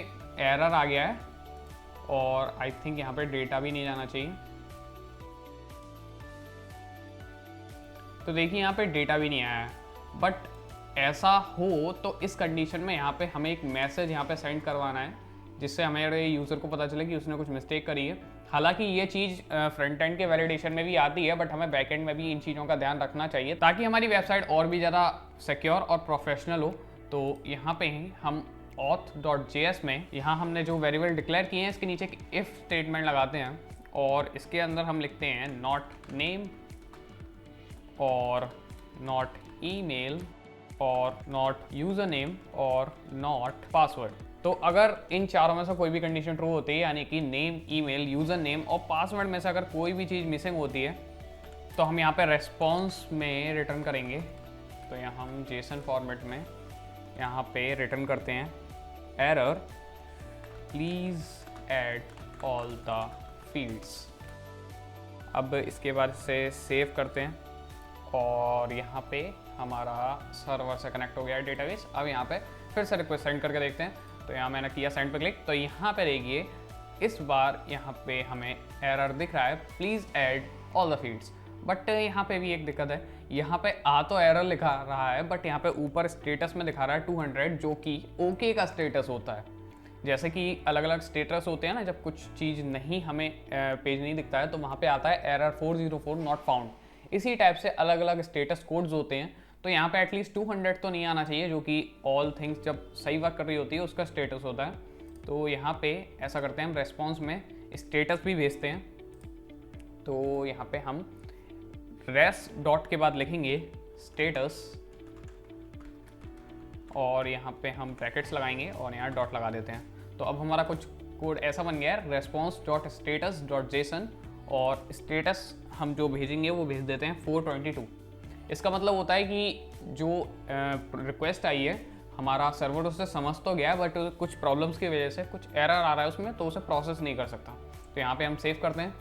एरर आ गया है और आई थिंक यहाँ पे डेटा भी नहीं जाना चाहिए। तो देखिए यहाँ पे डेटा भी नहीं आया है, बट ऐसा हो तो इस कंडीशन में यहाँ पे हमें एक मैसेज यहाँ पे सेंड करवाना है जिससे हमारे यूज़र को पता चले कि उसने कुछ मिस्टेक करी है। हालांकि ये चीज़ फ्रंट एंड के वैलिडेशन में भी आती है, बट हमें बैक एंड में भी इन चीज़ों का ध्यान रखना चाहिए ताकि हमारी वेबसाइट और भी ज़्यादा सिक्योर और प्रोफेशनल हो। तो यहाँ पे ही हम auth.js में यहाँ हमने जो वेरिएबल डिक्लेयर किए हैं इसके नीचे एक इफ स्टेटमेंट लगाते हैं और इसके अंदर हम लिखते हैं नॉट नेम और नॉट ईमेल और नॉट यूज़र नेम और नॉट पासवर्ड। तो अगर इन चारों में से कोई भी कंडीशन ट्रू होती है, यानी कि नेम, ईमेल, यूज़र नेम और पासवर्ड में से अगर कोई भी चीज़ मिसिंग होती है, तो हम यहाँ पे रेस्पॉन्स में रिटर्न करेंगे। तो यहाँ हम जेसन फॉर्मेट में यहाँ पे रिटर्न करते हैं error please add all the fields. अब इसके बाद से सेव करते हैं और यहाँ पे हमारा सर्वर से कनेक्ट हो गया है डेटाबेस। अब यहाँ पे फिर से रिक्वेस्ट सेंड करके देखते हैं। तो यहाँ मैंने किया सेंड पे क्लिक, तो यहाँ पे देखिए इस बार यहाँ पे हमें एरर दिख रहा है please add all the fields. But यहाँ पे भी एक दिक्कत है, यहाँ पे आ तो एरर लिखा रहा है बट यहाँ पे ऊपर स्टेटस में दिखा रहा है 200 जो कि ओके का स्टेटस होता है। जैसे कि अलग अलग स्टेटस होते हैं ना, जब कुछ चीज़ नहीं हमें पेज नहीं दिखता है तो वहाँ पे आता है एरर 404 नॉट फाउंड। इसी टाइप से अलग अलग स्टेटस कोड्स होते हैं। तो यहाँ पे एटलीस्ट 200 तो नहीं आना चाहिए, जो कि ऑल थिंग्स जब सही वर्क कर रही होती है उसका स्टेटस होता है। तो यहाँ पे ऐसा करते हैं, हम रेस्पॉन्स में स्टेटस भी भेजते हैं। तो यहाँ पे हम रेस डॉट के बाद लिखेंगे स्टेटस और यहाँ पे हम ब्रैकेट्स लगाएंगे और यहाँ डॉट लगा देते हैं। तो अब हमारा कुछ कोड ऐसा बन गया है response dot status dot JSON और स्टेटस हम जो भेजेंगे वो भेज देते हैं 422। इसका मतलब होता है कि जो रिक्वेस्ट आई है हमारा सर्वर उससे समझ तो गया बट कुछ प्रॉब्लम्स की वजह से कुछ एरर आ रहा है उसमें, तो उसे प्रोसेस नहीं कर सकता। तो यहाँ पे हम सेव करते हैं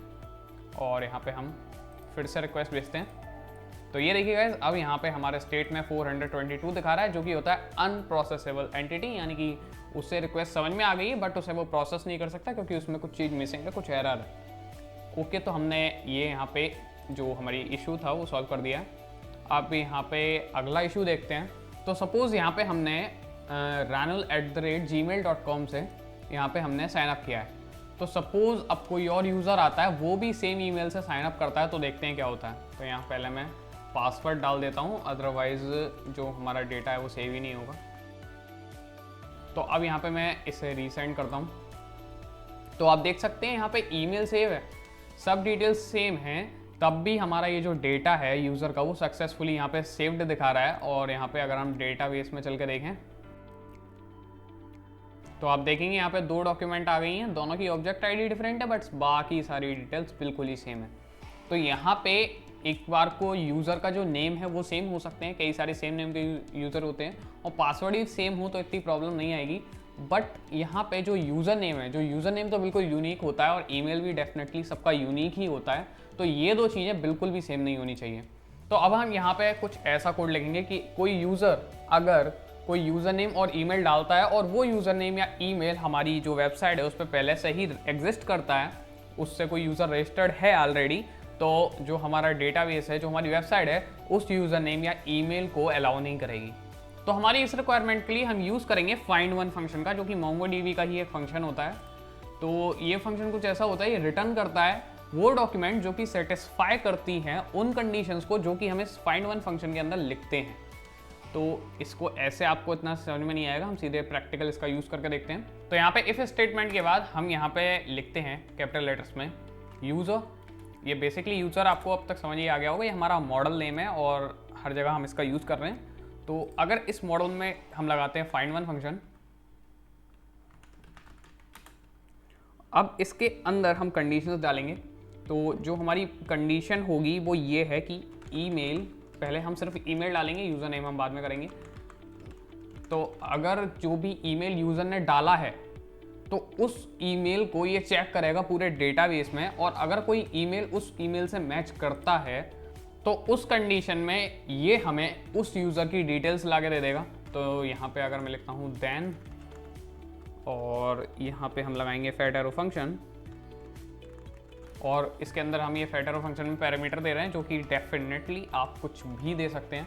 और यहाँ पे हम फिर से रिक्वेस्ट भेजते हैं। तो ये देखिए गाइस, अब यहाँ पे हमारे स्टेट में 422 दिखा रहा है, जो कि होता है अनप्रोसेसेबल एंटिटी, यानी कि उससे रिक्वेस्ट समझ में आ गई है बट उसे वो प्रोसेस नहीं कर सकता क्योंकि उसमें कुछ चीज़ मिसिंग है, कुछ एरर है। ओके, तो हमने ये यहाँ पे जो हमारी इशू था वो सॉल्व कर दिया है। अब यहाँ पे अगला इशू देखते हैं। तो सपोज़ यहाँ पे हमने ranul@gmail.com से यहाँ पे हमने साइन अप किया है। तो सपोज़ अब कोई और यूज़र आता है वो भी सेम ईमेल से साइन अप करता है, तो देखते हैं क्या होता है। तो यहाँ पहले मैं पासवर्ड डाल देता हूँ, अदरवाइज़ जो हमारा डेटा है वो सेव ही नहीं होगा। तो अब यहाँ पे मैं इसे रीसेंड करता हूँ। तो आप देख सकते हैं यहाँ पे ईमेल सेव है, सब डिटेल्स सेम हैं, तब भी हमारा ये जो डेटा है यूज़र का वो सक्सेसफुली यहाँ पे सेव्ड दिखा रहा है। और यहाँ पे अगर हम डेटाबेस में चल के देखें तो आप देखेंगे यहाँ पे 2 डॉक्यूमेंट आ गई हैं, दोनों की ऑब्जेक्ट आईडी डिफरेंट है बट बाकी सारी डिटेल्स बिल्कुल ही सेम है। तो यहाँ पे एक बार को यूज़र का जो नेम है वो सेम हो सकते हैं, कई सारे सेम नेम के यूज़र होते हैं, और पासवर्ड भी सेम हो तो इतनी प्रॉब्लम नहीं आएगी। बट यहाँ पे जो यूज़र नेम है, जो यूज़र नेम तो बिल्कुल यूनिक होता है और ईमेल भी डेफिनेटली सबका यूनिक ही होता है, तो ये 2 चीज़ें बिल्कुल भी सेम नहीं होनी चाहिए। तो अब हम यहाँ पे कुछ ऐसा कोड लिखेंगे कि कोई यूज़र अगर कोई यूज़र नेम और ईमेल डालता है और वो यूज़र नेम या ईमेल हमारी जो वेबसाइट है उस पर पहले से ही एग्जिस्ट करता है, उससे कोई यूज़र रजिस्टर्ड है ऑलरेडी, तो जो हमारा डेटाबेस है, जो हमारी वेबसाइट है, उस यूज़र नेम या ईमेल को अलाउ नहीं करेगी। तो हमारी इस रिक्वायरमेंट के लिए हम यूज़ करेंगे फाइंड वन फंक्शन का, जो कि MongoDB का ही एक फंक्शन होता है। तो ये फंक्शन कुछ ऐसा होता है, ये रिटर्न करता है वो डॉक्यूमेंट जो कि सेटिस्फाई करती हैं उन कंडीशंस को जो कि हम इस फाइंड वन फंक्शन के अंदर लिखते हैं। तो इसको ऐसे आपको इतना समझ में नहीं आएगा, हम सीधे प्रैक्टिकल इसका यूज़ करके देखते हैं। तो यहाँ पे इफ स्टेटमेंट के बाद हम यहाँ पे लिखते हैं कैपिटल लेटर्स में यूज़र। ये बेसिकली यूज़र आपको अब तक समझ ही आ गया होगा, ये हमारा मॉडल नेम है और हर जगह हम इसका यूज़ कर रहे हैं। तो अगर इस मॉडल में हम लगाते हैं फाइंड वन फंक्शन, अब इसके अंदर हम कंडीशंस डालेंगे। तो जो हमारी कंडीशन होगी वो ये है कि ईमेल, पहले हम सिर्फ ईमेल डालेंगे, यूज़र नेम हम बाद में करेंगे। तो अगर जो भी ईमेल यूज़र ने डाला है तो उस ईमेल को ये चेक करेगा पूरे डेटाबेस में, और अगर कोई ईमेल उस ईमेल से मैच करता है तो उस कंडीशन में ये हमें उस यूज़र की डिटेल्स ला के दे देगा। तो यहाँ पे अगर मैं लिखता हूँ देन, और यहाँ पे हम लगाएंगे फैट एरो फंक्शन, और इसके अंदर हम ये फैट एरो फंक्शन में पैरामीटर दे रहे हैं जो कि डेफिनेटली आप कुछ भी दे सकते हैं।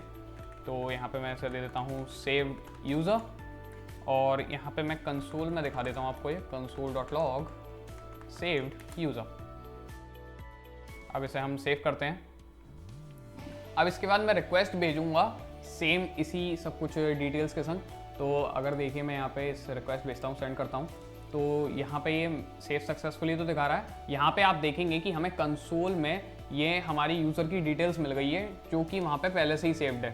तो यहाँ पे मैं ऐसे दे देता हूँ सेव यूज़र, और यहाँ पे मैं कंसोल में दिखा देता हूँ आपको, ये console.log saved यूज़र। अब इसे हम सेव करते हैं। अब इसके बाद मैं रिक्वेस्ट भेजूंगा सेम इसी सब कुछ डिटेल्स के संग। तो अगर देखिए मैं यहाँ पे इस रिक्वेस्ट भेजता हूँ, सेंड करता हूँ, तो यहाँ पे ये सेव सक्सेसफुली तो दिखा रहा है। यहाँ पे आप देखेंगे कि हमें कंसोल में ये हमारी यूज़र की डिटेल्स मिल गई है जो कि वहाँ पे पहले से ही सेव्ड है।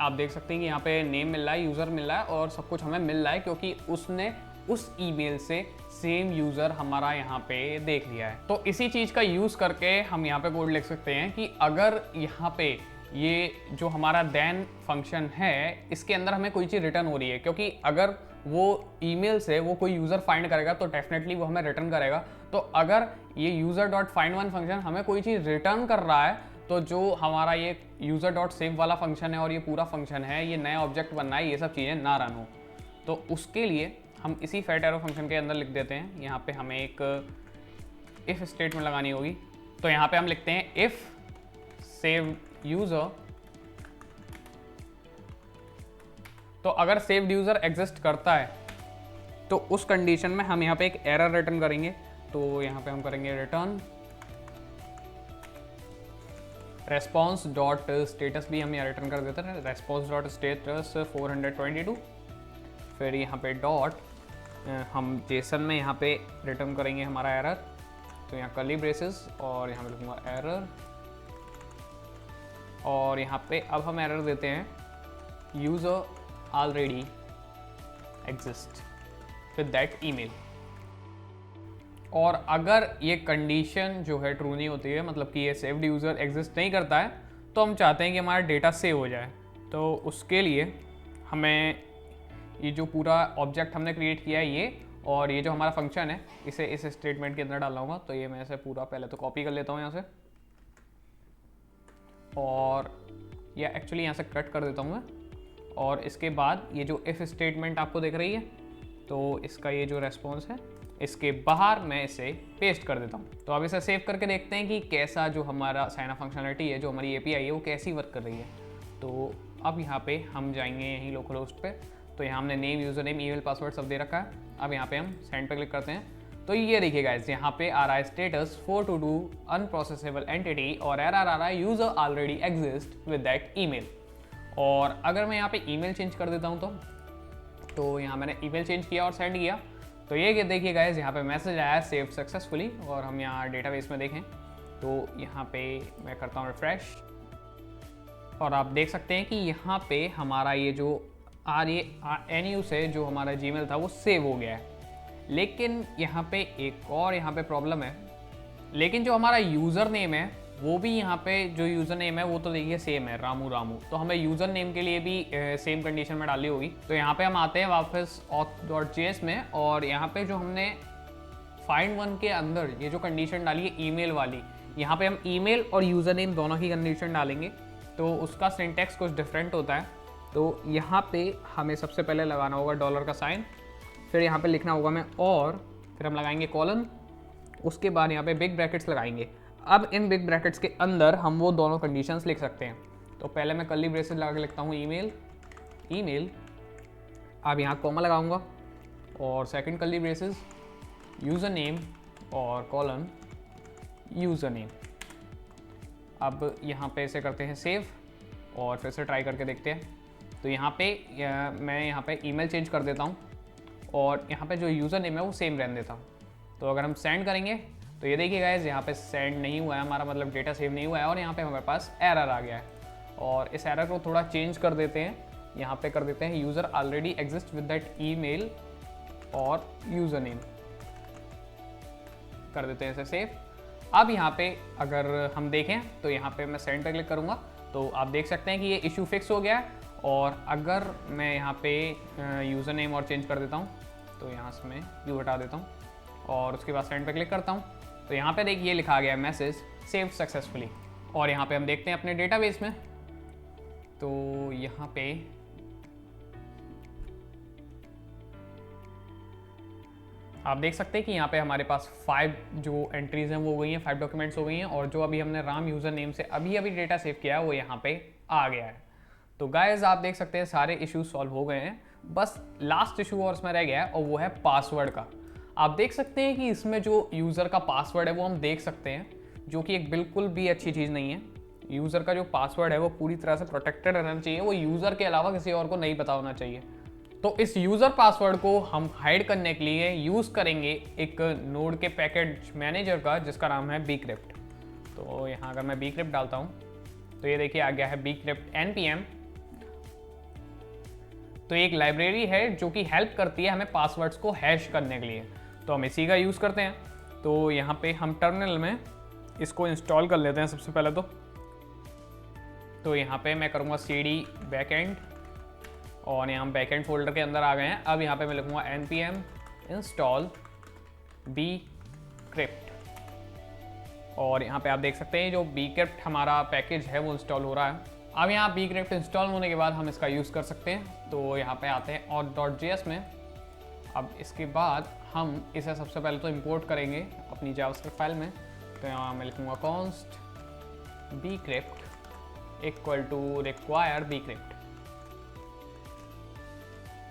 आप देख सकते हैं कि यहाँ पे नेम मिल रहा है, यूज़र मिल रहा है, और सब कुछ हमें मिल रहा है क्योंकि उसने उस ईमेल से सेम यूज़र हमारा यहाँ पे देख लिया है। तो इसी चीज़ का यूज़ करके हम यहाँ पे कोड लिख सकते हैं कि अगर यहाँ पे ये जो हमारा देन फंक्शन है, इसके अंदर हमें कोई चीज़ रिटर्न हो रही है, क्योंकि अगर वो ईमेल से वो कोई यूज़र फाइंड करेगा तो डेफिनेटली वो हमें रिटर्न करेगा। तो अगर ये user dot find one function हमें कोई चीज़ रिटर्न कर रहा है, तो जो हमारा ये यूज़र डॉट सेव वाला फंक्शन है और ये पूरा फंक्शन है, ये नया ऑब्जेक्ट बनना है, ये सब चीज़ें ना रन हो। तो उसके लिए हम इसी फैट एरो फंक्शन के अंदर लिख देते हैं, यहाँ पे हमें एक इफ़ स्टेटमेंट लगानी होगी। तो यहाँ पे हम लिखते हैं इफ़ सेव यूज़र, तो अगर सेव्ड यूज़र एग्जिस्ट करता है तो उस कंडीशन में हम यहाँ पे एक एरर रिटर्न करेंगे। तो यहाँ पे हम करेंगे रिटर्न रेस्पॉन्स डॉट स्टेटस, भी हम यहाँ रिटर्न कर देते हैं रेस्पॉन्स डॉट स्टेटस 422। फिर यहाँ पे डॉट हम जेसन में यहाँ पे रिटर्न करेंगे हमारा एरर। तो यहाँ कर्ली ब्रेसेस और यहाँ पे लिखूँगा एरर, और यहाँ पे अब हम एरर देते हैं user already exist with that email. और अगर ये कंडीशन जो है ट्रू नहीं होती है, मतलब कि ये सेव्ड यूज़र एग्जिस्ट नहीं करता है, तो हम चाहते हैं कि हमारा डेटा सेव हो जाए। तो उसके लिए हमें ये जो पूरा ऑब्जेक्ट हमने क्रिएट किया है ये, और ये जो हमारा फंक्शन है, इसे इस स्टेटमेंट के अंदर डालना होगा। तो ये मैं इसे पूरा पहले तो कॉपी कर लेता हूँ यहाँ से, और ये एक्चुअली यहाँ से कट कर देता हूँ मैं। और इसके बाद ये जो इफ़ स्टेटमेंट आपको दिख रही है, तो इसका ये जो रेस्पॉन्स है, इसके बाहर मैं इसे पेस्ट कर देता हूँ। तो अब इसे सेव करके देखते हैं कि कैसा जो हमारा साइन अप फंक्शनलिटी है, जो हमारी एपीआई है, वो कैसी वर्क कर रही है। तो अब यहाँ पे हम जाएंगे यहीं लोकल होस्ट पे। तो यहाँ हमने name, user name, email, password सब दे रखा है। अब यहाँ पे हम सेंड पे क्लिक करते हैं। तो ये देखिए गाइस, यहाँ पे आ रहा है स्टेटस 422 अनप्रोसेसेबल एंटिटी, और एरर आ रहा है user already exist with that email. और अगर मैं यहाँ पे ईमेल चेंज कर देता हूँ तो यहाँ मैंने ईमेल चेंज किया और सेंड किया, तो ये देखिए गाइस, यहाँ पे मैसेज आया सेव सक्सेसफुली। और हम यहाँ डेटाबेस में देखें तो यहाँ पे मैं करता हूँ रिफ्रेश, और आप देख सकते हैं कि यहाँ पे हमारा ये जो RANU से जो हमारा जीमेल था वो सेव हो गया है। लेकिन यहाँ पे एक और यहाँ पे प्रॉब्लम है, लेकिन जो हमारा यूज़र नेम है वो भी यहाँ पे जो यूज़र नेम है वो तो देखिए सेम है, रामू रामू। तो हमें यूज़र नेम के लिए भी सेम कंडीशन में डाली होगी। तो यहाँ पे हम आते हैं वापस auth.js में, और यहाँ पे जो हमने फाइंड वन के अंदर ये जो कंडीशन डाली है ईमेल वाली, यहाँ पे हम ईमेल और यूज़र नेम दोनों की कंडीशन डालेंगे। तो उसका सिंटैक्स कुछ डिफरेंट होता है। तो यहाँ पे हमें सबसे पहले लगाना होगा डॉलर का साइन, फिर यहाँ पे लिखना होगा मैं और, फिर हम लगाएंगे कॉलन, उसके बाद यहाँ पे बिग ब्रैकेट्स लगाएंगे। अब इन बिग ब्रैकेट्स के अंदर हम वो दोनों कंडीशंस लिख सकते हैं। तो पहले मैं कर्ली ब्रेसेस लगा के लिखता हूँ ईमेल, अब यहाँ कॉमा लगाऊंगा, और second curly braces user name और कॉलन यूज़र नेम। अब यहाँ पे इसे करते हैं सेव, और फिर से ट्राई करके देखते हैं। तो यहाँ पे मैं यहाँ पे ईमेल चेंज कर देता हूँ, और यहाँ पे जो यूज़र नेम है वो सेम रहने देता हूँ। तो अगर हम सेंड करेंगे तो ये देखिए गाइस, यहाँ पे सेंड नहीं हुआ है हमारा, मतलब डेटा सेव नहीं हुआ है, और यहाँ पे हमारे पास एरर आ गया है। और इस एरर को थोड़ा चेंज कर देते हैं, यहाँ पे कर देते हैं user already exist with that email और यूज़र नेम, कर देते हैं इसे सेव। अब यहाँ पे अगर हम देखें तो यहाँ पे मैं सेंड पे क्लिक करूँगा, तो आप देख सकते हैं कि ये इशू फिक्स हो गया है। और अगर मैं यहाँ पे यूज़र नेम और चेंज कर देता हूँ, तो यहाँ से मैं यू हटा देता हूँ, और उसके बाद सेंड पे क्लिक करता हूँ, तो यहाँ पे देखिए लिखा गया मैसेज सेव सक्सेसफुली। और यहाँ पे हम देखते हैं अपने डेटाबेस में, तो यहाँ पे आप देख सकते हैं कि यहाँ पे हमारे पास 5 जो एंट्रीज हैं वो हो गई हैं, 5 डॉक्यूमेंट्स हो गई हैं, और जो अभी हमने राम यूज़र नेम से अभी डेटा सेव किया है वो यहाँ पे आ गया है। तो गाइस आप देख सकते हैं सारे इश्यूज सॉल्व हो गए हैं, बस लास्ट इशू और इसमें रह गया है और वो है पासवर्ड का। आप देख सकते हैं कि इसमें जो यूज़र का पासवर्ड है वो हम देख सकते हैं, जो कि एक बिल्कुल भी अच्छी चीज़ नहीं है। यूज़र का जो पासवर्ड है वो पूरी तरह से प्रोटेक्टेड रहना चाहिए, वो यूज़र के अलावा किसी और को नहीं पता होना चाहिए। तो इस यूज़र पासवर्ड को हम हाइड करने के लिए यूज़ करेंगे एक नोड के पैकेज मैनेजर का जिसका नाम है bcrypt। तो यहाँ अगर मैं bcrypt डालता हूँ तो ये देखिए आ गया है bcrypt npm। तो एक लाइब्रेरी है जो कि हेल्प करती है हमें पासवर्ड्स को हैश करने के लिए, तो हम इसी का यूज़ करते हैं। तो यहाँ पे हम टर्मिनल में इसको इंस्टॉल कर लेते हैं सबसे पहले तो यहाँ पे मैं करूँगा cd backend, और यहाँ बैकएंड फोल्डर के अंदर आ गए हैं। अब यहाँ पे मैं लिखूँगा npm install bcrypt, और यहाँ पे आप देख सकते हैं जो bcrypt हमारा पैकेज है वो इंस्टॉल हो रहा है। अब यहाँ bcrypt इंस्टॉल होने के बाद हम इसका यूज़ कर सकते हैं। तो यहाँ पे आते हैं auth.js में। अब इसके बाद हम इसे सबसे पहले तो इंपोर्ट करेंगे अपनी जावास्क्रिप्ट फाइल में। तो यहाँ मैं लिखूँगा const bcrypt = require bcrypt।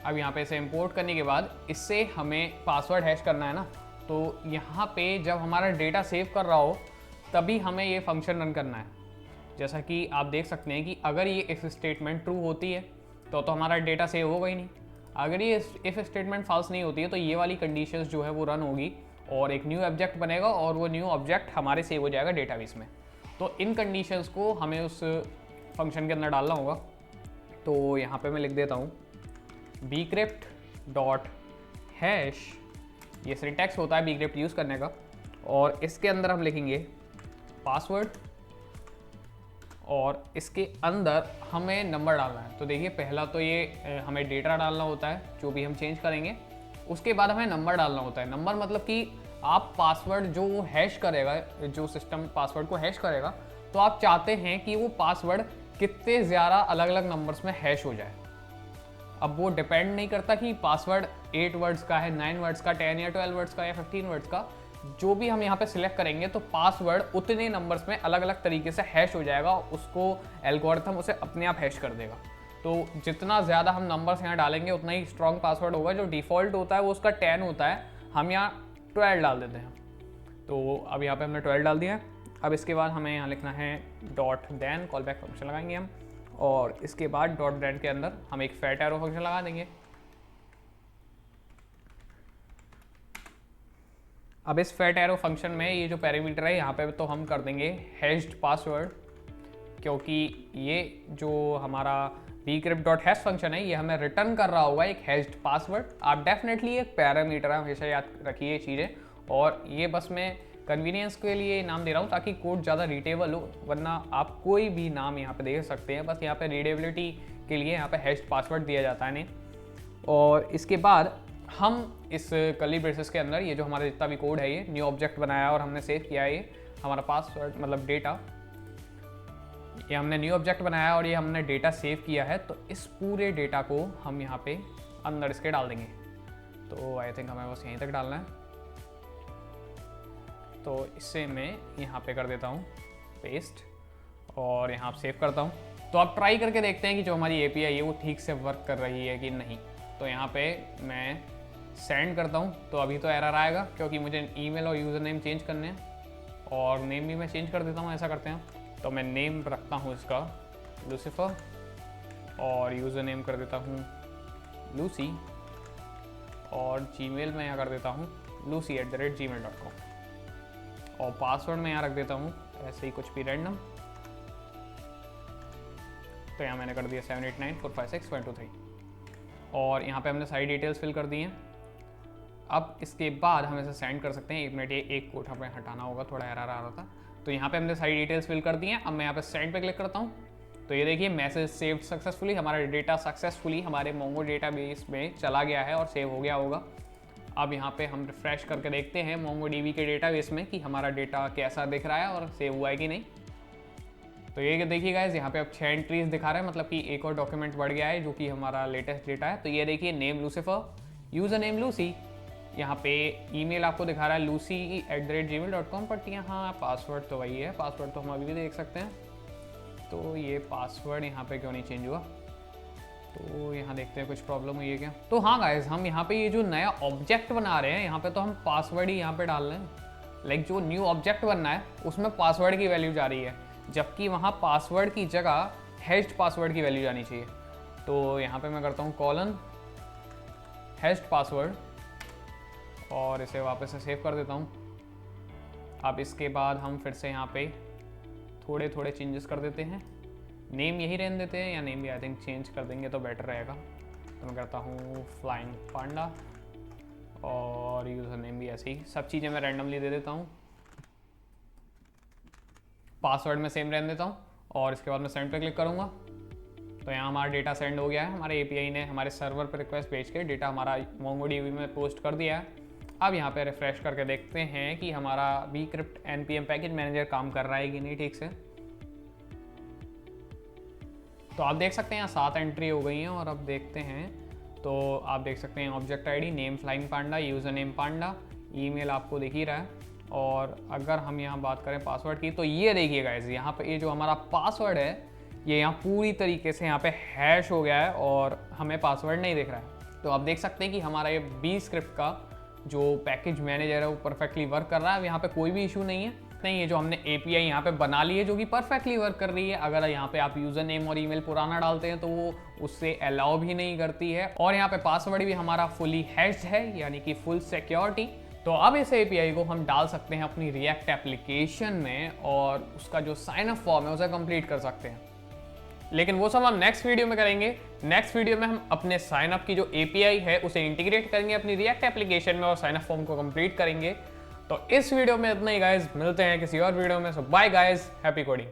अब यहाँ पे इसे इंपोर्ट करने के बाद इससे हमें पासवर्ड हैश करना है ना, तो यहाँ पे जब हमारा डेटा सेव कर रहा हो तभी हमें ये फंक्शन रन करना है। जैसा कि आप देख सकते हैं कि अगर ये इफ स्टेटमेंट ट्रू होती है तो हमारा डेटा सेव होगा ही नहीं। अगर ये इफ स्टेटमेंट फॉल्स नहीं होती है तो ये वाली कंडीशंस जो है वो रन होगी और एक न्यू ऑब्जेक्ट बनेगा और वो न्यू ऑब्जेक्ट हमारे सेव हो जाएगा डेटाबेस में। तो इन कंडीशंस को हमें उस फंक्शन के अंदर डालना होगा। तो यहाँ पे मैं लिख देता हूँ bcrypt.hash, ये सिंटैक्स होता है bcrypt यूज़ करने का, और इसके अंदर हम लिखेंगे पासवर्ड और इसके अंदर हमें नंबर डालना है। तो देखिए पहला तो ये हमें डेटा डालना होता है जो भी हम चेंज करेंगे, उसके बाद हमें नंबर डालना होता है। नंबर मतलब कि आप पासवर्ड जो वो हैश करेगा, जो सिस्टम पासवर्ड को हैश करेगा, तो आप चाहते हैं कि वो पासवर्ड कितने ज़्यादा अलग अलग नंबर्स में हैश हो जाए। अब वो डिपेंड नहीं करता कि पासवर्ड 8 वर्ड्स का है, 9 वर्ड्स का, 10 या 12 वर्ड्स का या 15 वर्ड्स का। जो भी हम यहाँ पे सिलेक्ट करेंगे तो पासवर्ड उतने नंबर्स में अलग अलग तरीके से हैश हो जाएगा, उसको एल्गोरिथम उसे अपने आप हैश कर देगा। तो जितना ज़्यादा हम नंबर्स यहाँ डालेंगे उतना ही स्ट्रॉन्ग पासवर्ड होगा। जो डिफ़ॉल्ट होता है वो उसका 10 होता है, हम यहाँ 12 डाल देते हैं। तो अब यहाँ पे हमने 12 डाल दिया है। अब इसके बाद हमें यहाँ लिखना है .then, कॉल बैक फंक्शन लगाएंगे हम, और इसके बाद .then के अंदर हम एक फैट एरो फंक्शन लगा देंगे। अब इस फैट एरो फंक्शन में ये जो पैरामीटर है यहाँ पे तो हम कर देंगे हैश्ड पासवर्ड, क्योंकि ये जो हमारा bcrypt.hash फंक्शन है ये हमें रिटर्न कर रहा होगा एक हैश्ड पासवर्ड। आप डेफिनेटली एक पैरामीटर है, हमेशा याद रखिए ये चीज़ें, और ये बस मैं कन्वीनियंस के लिए नाम दे रहा हूँ ताकि कोड ज़्यादा रीडेबल हो, वरना आप कोई भी नाम यहाँ पे दे सकते हैं। बस यहाँ पे रीडेबिलिटी के लिए यहाँ पे हैश्ड पासवर्ड दिया जाता है नहीं। और इसके बाद हम इस कर्ली ब्रेसेस के अंदर ये जो हमारा जितना भी कोड है ये न्यू ऑब्जेक्ट बनाया और हमने सेव किया है, ये हमारा पासवर्ड मतलब डेटा, ये हमने न्यू ऑब्जेक्ट बनाया और ये हमने डेटा सेव किया है। तो इस पूरे डेटा को हम यहाँ पे अंदर इसके डाल देंगे। तो आई थिंक हमें बस यहीं तक डालना है। तो इससे मैं यहाँ पे कर देता हूँ पेस्ट और यहाँ सेव करता हूँ। तो आप ट्राई करके देखते हैं कि जो हमारी API है वो ठीक से वर्क कर रही है कि नहीं। तो यहाँ पे मैं सेंड करता हूँ, तो अभी तो एरर आएगा क्योंकि मुझे ईमेल और यूज़र नेम चेंज करने हैं, और नेम भी मैं चेंज कर देता हूँ। ऐसा करते हैं, तो मैं नेम रखता हूँ इसका लूसीफर और यूज़र नेम कर देता हूँ लूसी, और जीमेल में यहाँ कर देता हूँ lucy@gmail.com, और पासवर्ड में यहाँ रख देता हूँ ऐसे ही कुछ भी रैंडम। तो यहाँ मैंने कर दिया 789456123, और यहाँ पे हमने सारी डिटेल्स फिल कर दी हैं। अब इसके बाद हम इसे सेंड कर सकते हैं। 1 मिनट, ये एक कोड हमें हटाना होगा, थोड़ा एरर आ रहा था। तो यहाँ पे हमने सारी डिटेल्स फिल कर दी हैं। अब मैं यहाँ पे सेंड पे क्लिक करता हूँ, तो ये देखिए मैसेज सेव्ड सक्सेसफुली, हमारा डेटा सक्सेसफुली हमारे मोंगो डेटाबेस में चला गया है और सेव हो गया होगा। अब यहाँ पे हम रिफ्रेश करके देखते हैं मोंगो DB के डेटाबेस में कि हमारा डेटा कैसा दिख रहा है और सेव हुआ है कि नहीं। तो ये देखिए गाइज, यहाँ पे अब 6 एंट्रीज दिखा रहा है, मतलब कि एक और डॉक्यूमेंट बढ़ गया है जो कि हमारा लेटेस्ट डेटा है। तो ये देखिए, name Lucifer, user name Lucy, यहाँ पे ईमेल आपको दिखा रहा है lucy@gmail.com, बट यहाँ पासवर्ड तो वही है, पासवर्ड तो हम अभी भी देख सकते हैं। तो ये पासवर्ड यहाँ पे क्यों नहीं चेंज हुआ, तो यहाँ देखते हैं कुछ प्रॉब्लम हुई है क्या। तो हाँ गाइज, हम यहाँ पे ये जो नया ऑब्जेक्ट बना रहे हैं, यहाँ पे तो हम पासवर्ड ही यहाँ पे डाल रहे हैं। लाइक जो न्यू ऑब्जेक्ट बनना है उसमें पासवर्ड की वैल्यू जा रही है, जबकि वहाँ पासवर्ड की जगह हैश्ड पासवर्ड की वैल्यू जानी चाहिए। तो यहाँ पे मैं करता हूँ कॉलन हैश्ड पासवर्ड और इसे वापस से सेव कर देता हूँ। अब इसके बाद हम फिर से यहाँ पे थोड़े थोड़े चेंजेस कर देते हैं। नेम यही रहने देते हैं, या नेम भी आई थिंक चेंज कर देंगे तो बेटर रहेगा। तो मैं करता हूँ फ्लाइंग पांडा और यूज़र नेम भी ऐसे ही, सब चीज़ें मैं रैंडमली दे देता हूँ। पासवर्ड में सेम रहने देता हूँ और इसके बाद मैं सेंड पे क्लिक करूँगा। तो यहाँ हमारा डेटा सेंड हो गया है, हमारे एपीआई ने हमारे सर्वर पर रिक्वेस्ट भेज के डेटा हमारा MongoDB में पोस्ट कर दिया है। अब यहाँ पे रिफ्रेश करके देखते हैं कि हमारा bcrypt npm पैकेज मैनेजर काम कर रहा है कि नहीं ठीक से। तो आप देख सकते हैं यहाँ 7 एंट्री हो गई हैं और अब देखते हैं। तो आप देख सकते हैं ऑब्जेक्ट आईडी नेम फ्लाइंग पांडा, यूज़र नेम पांडा, ईमेल आपको दिख ही रहा है। और अगर हम यहाँ बात करें पासवर्ड की, तो ये देखिए गाइस, यहाँ पे ये जो हमारा पासवर्ड है ये यहाँ पूरी तरीके से यहाँ पे हैश हो गया है और हमें पासवर्ड नहीं दिख रहा है। तो आप देख सकते हैं कि हमारा ये bscript का जो पैकेज मैनेजर है वो परफेक्टली वर्क कर रहा है। यहाँ पे कोई भी इशू नहीं है। नहीं, ये जो हमने API यहाँ पे बना ली है जो कि परफेक्टली वर्क कर रही है। अगर यहाँ पे आप यूज़र नेम और ईमेल पुराना डालते हैं तो वो उससे अलाउ भी नहीं करती है। और यहाँ पे पासवर्ड भी हमारा फुली हैश्ड है, यानी कि फुल सिक्योरिटी। तो अब इस API को हम डाल सकते हैं अपनी रिएक्ट एप्लीकेशन में और उसका जो साइन अप फॉर्म है उसे कंप्लीट कर सकते हैं। लेकिन वो सब हम नेक्स्ट वीडियो में करेंगे। नेक्स्ट वीडियो में हम अपने साइन अप की जो API है उसे इंटीग्रेट करेंगे अपनी रिएक्ट एप्लीकेशन में और साइन अप फॉर्म को कंप्लीट करेंगे। तो इस वीडियो में इतना ही गाइस, मिलते हैं किसी और वीडियो में। सो बाय गाइस, हैप्पी कोडिंग।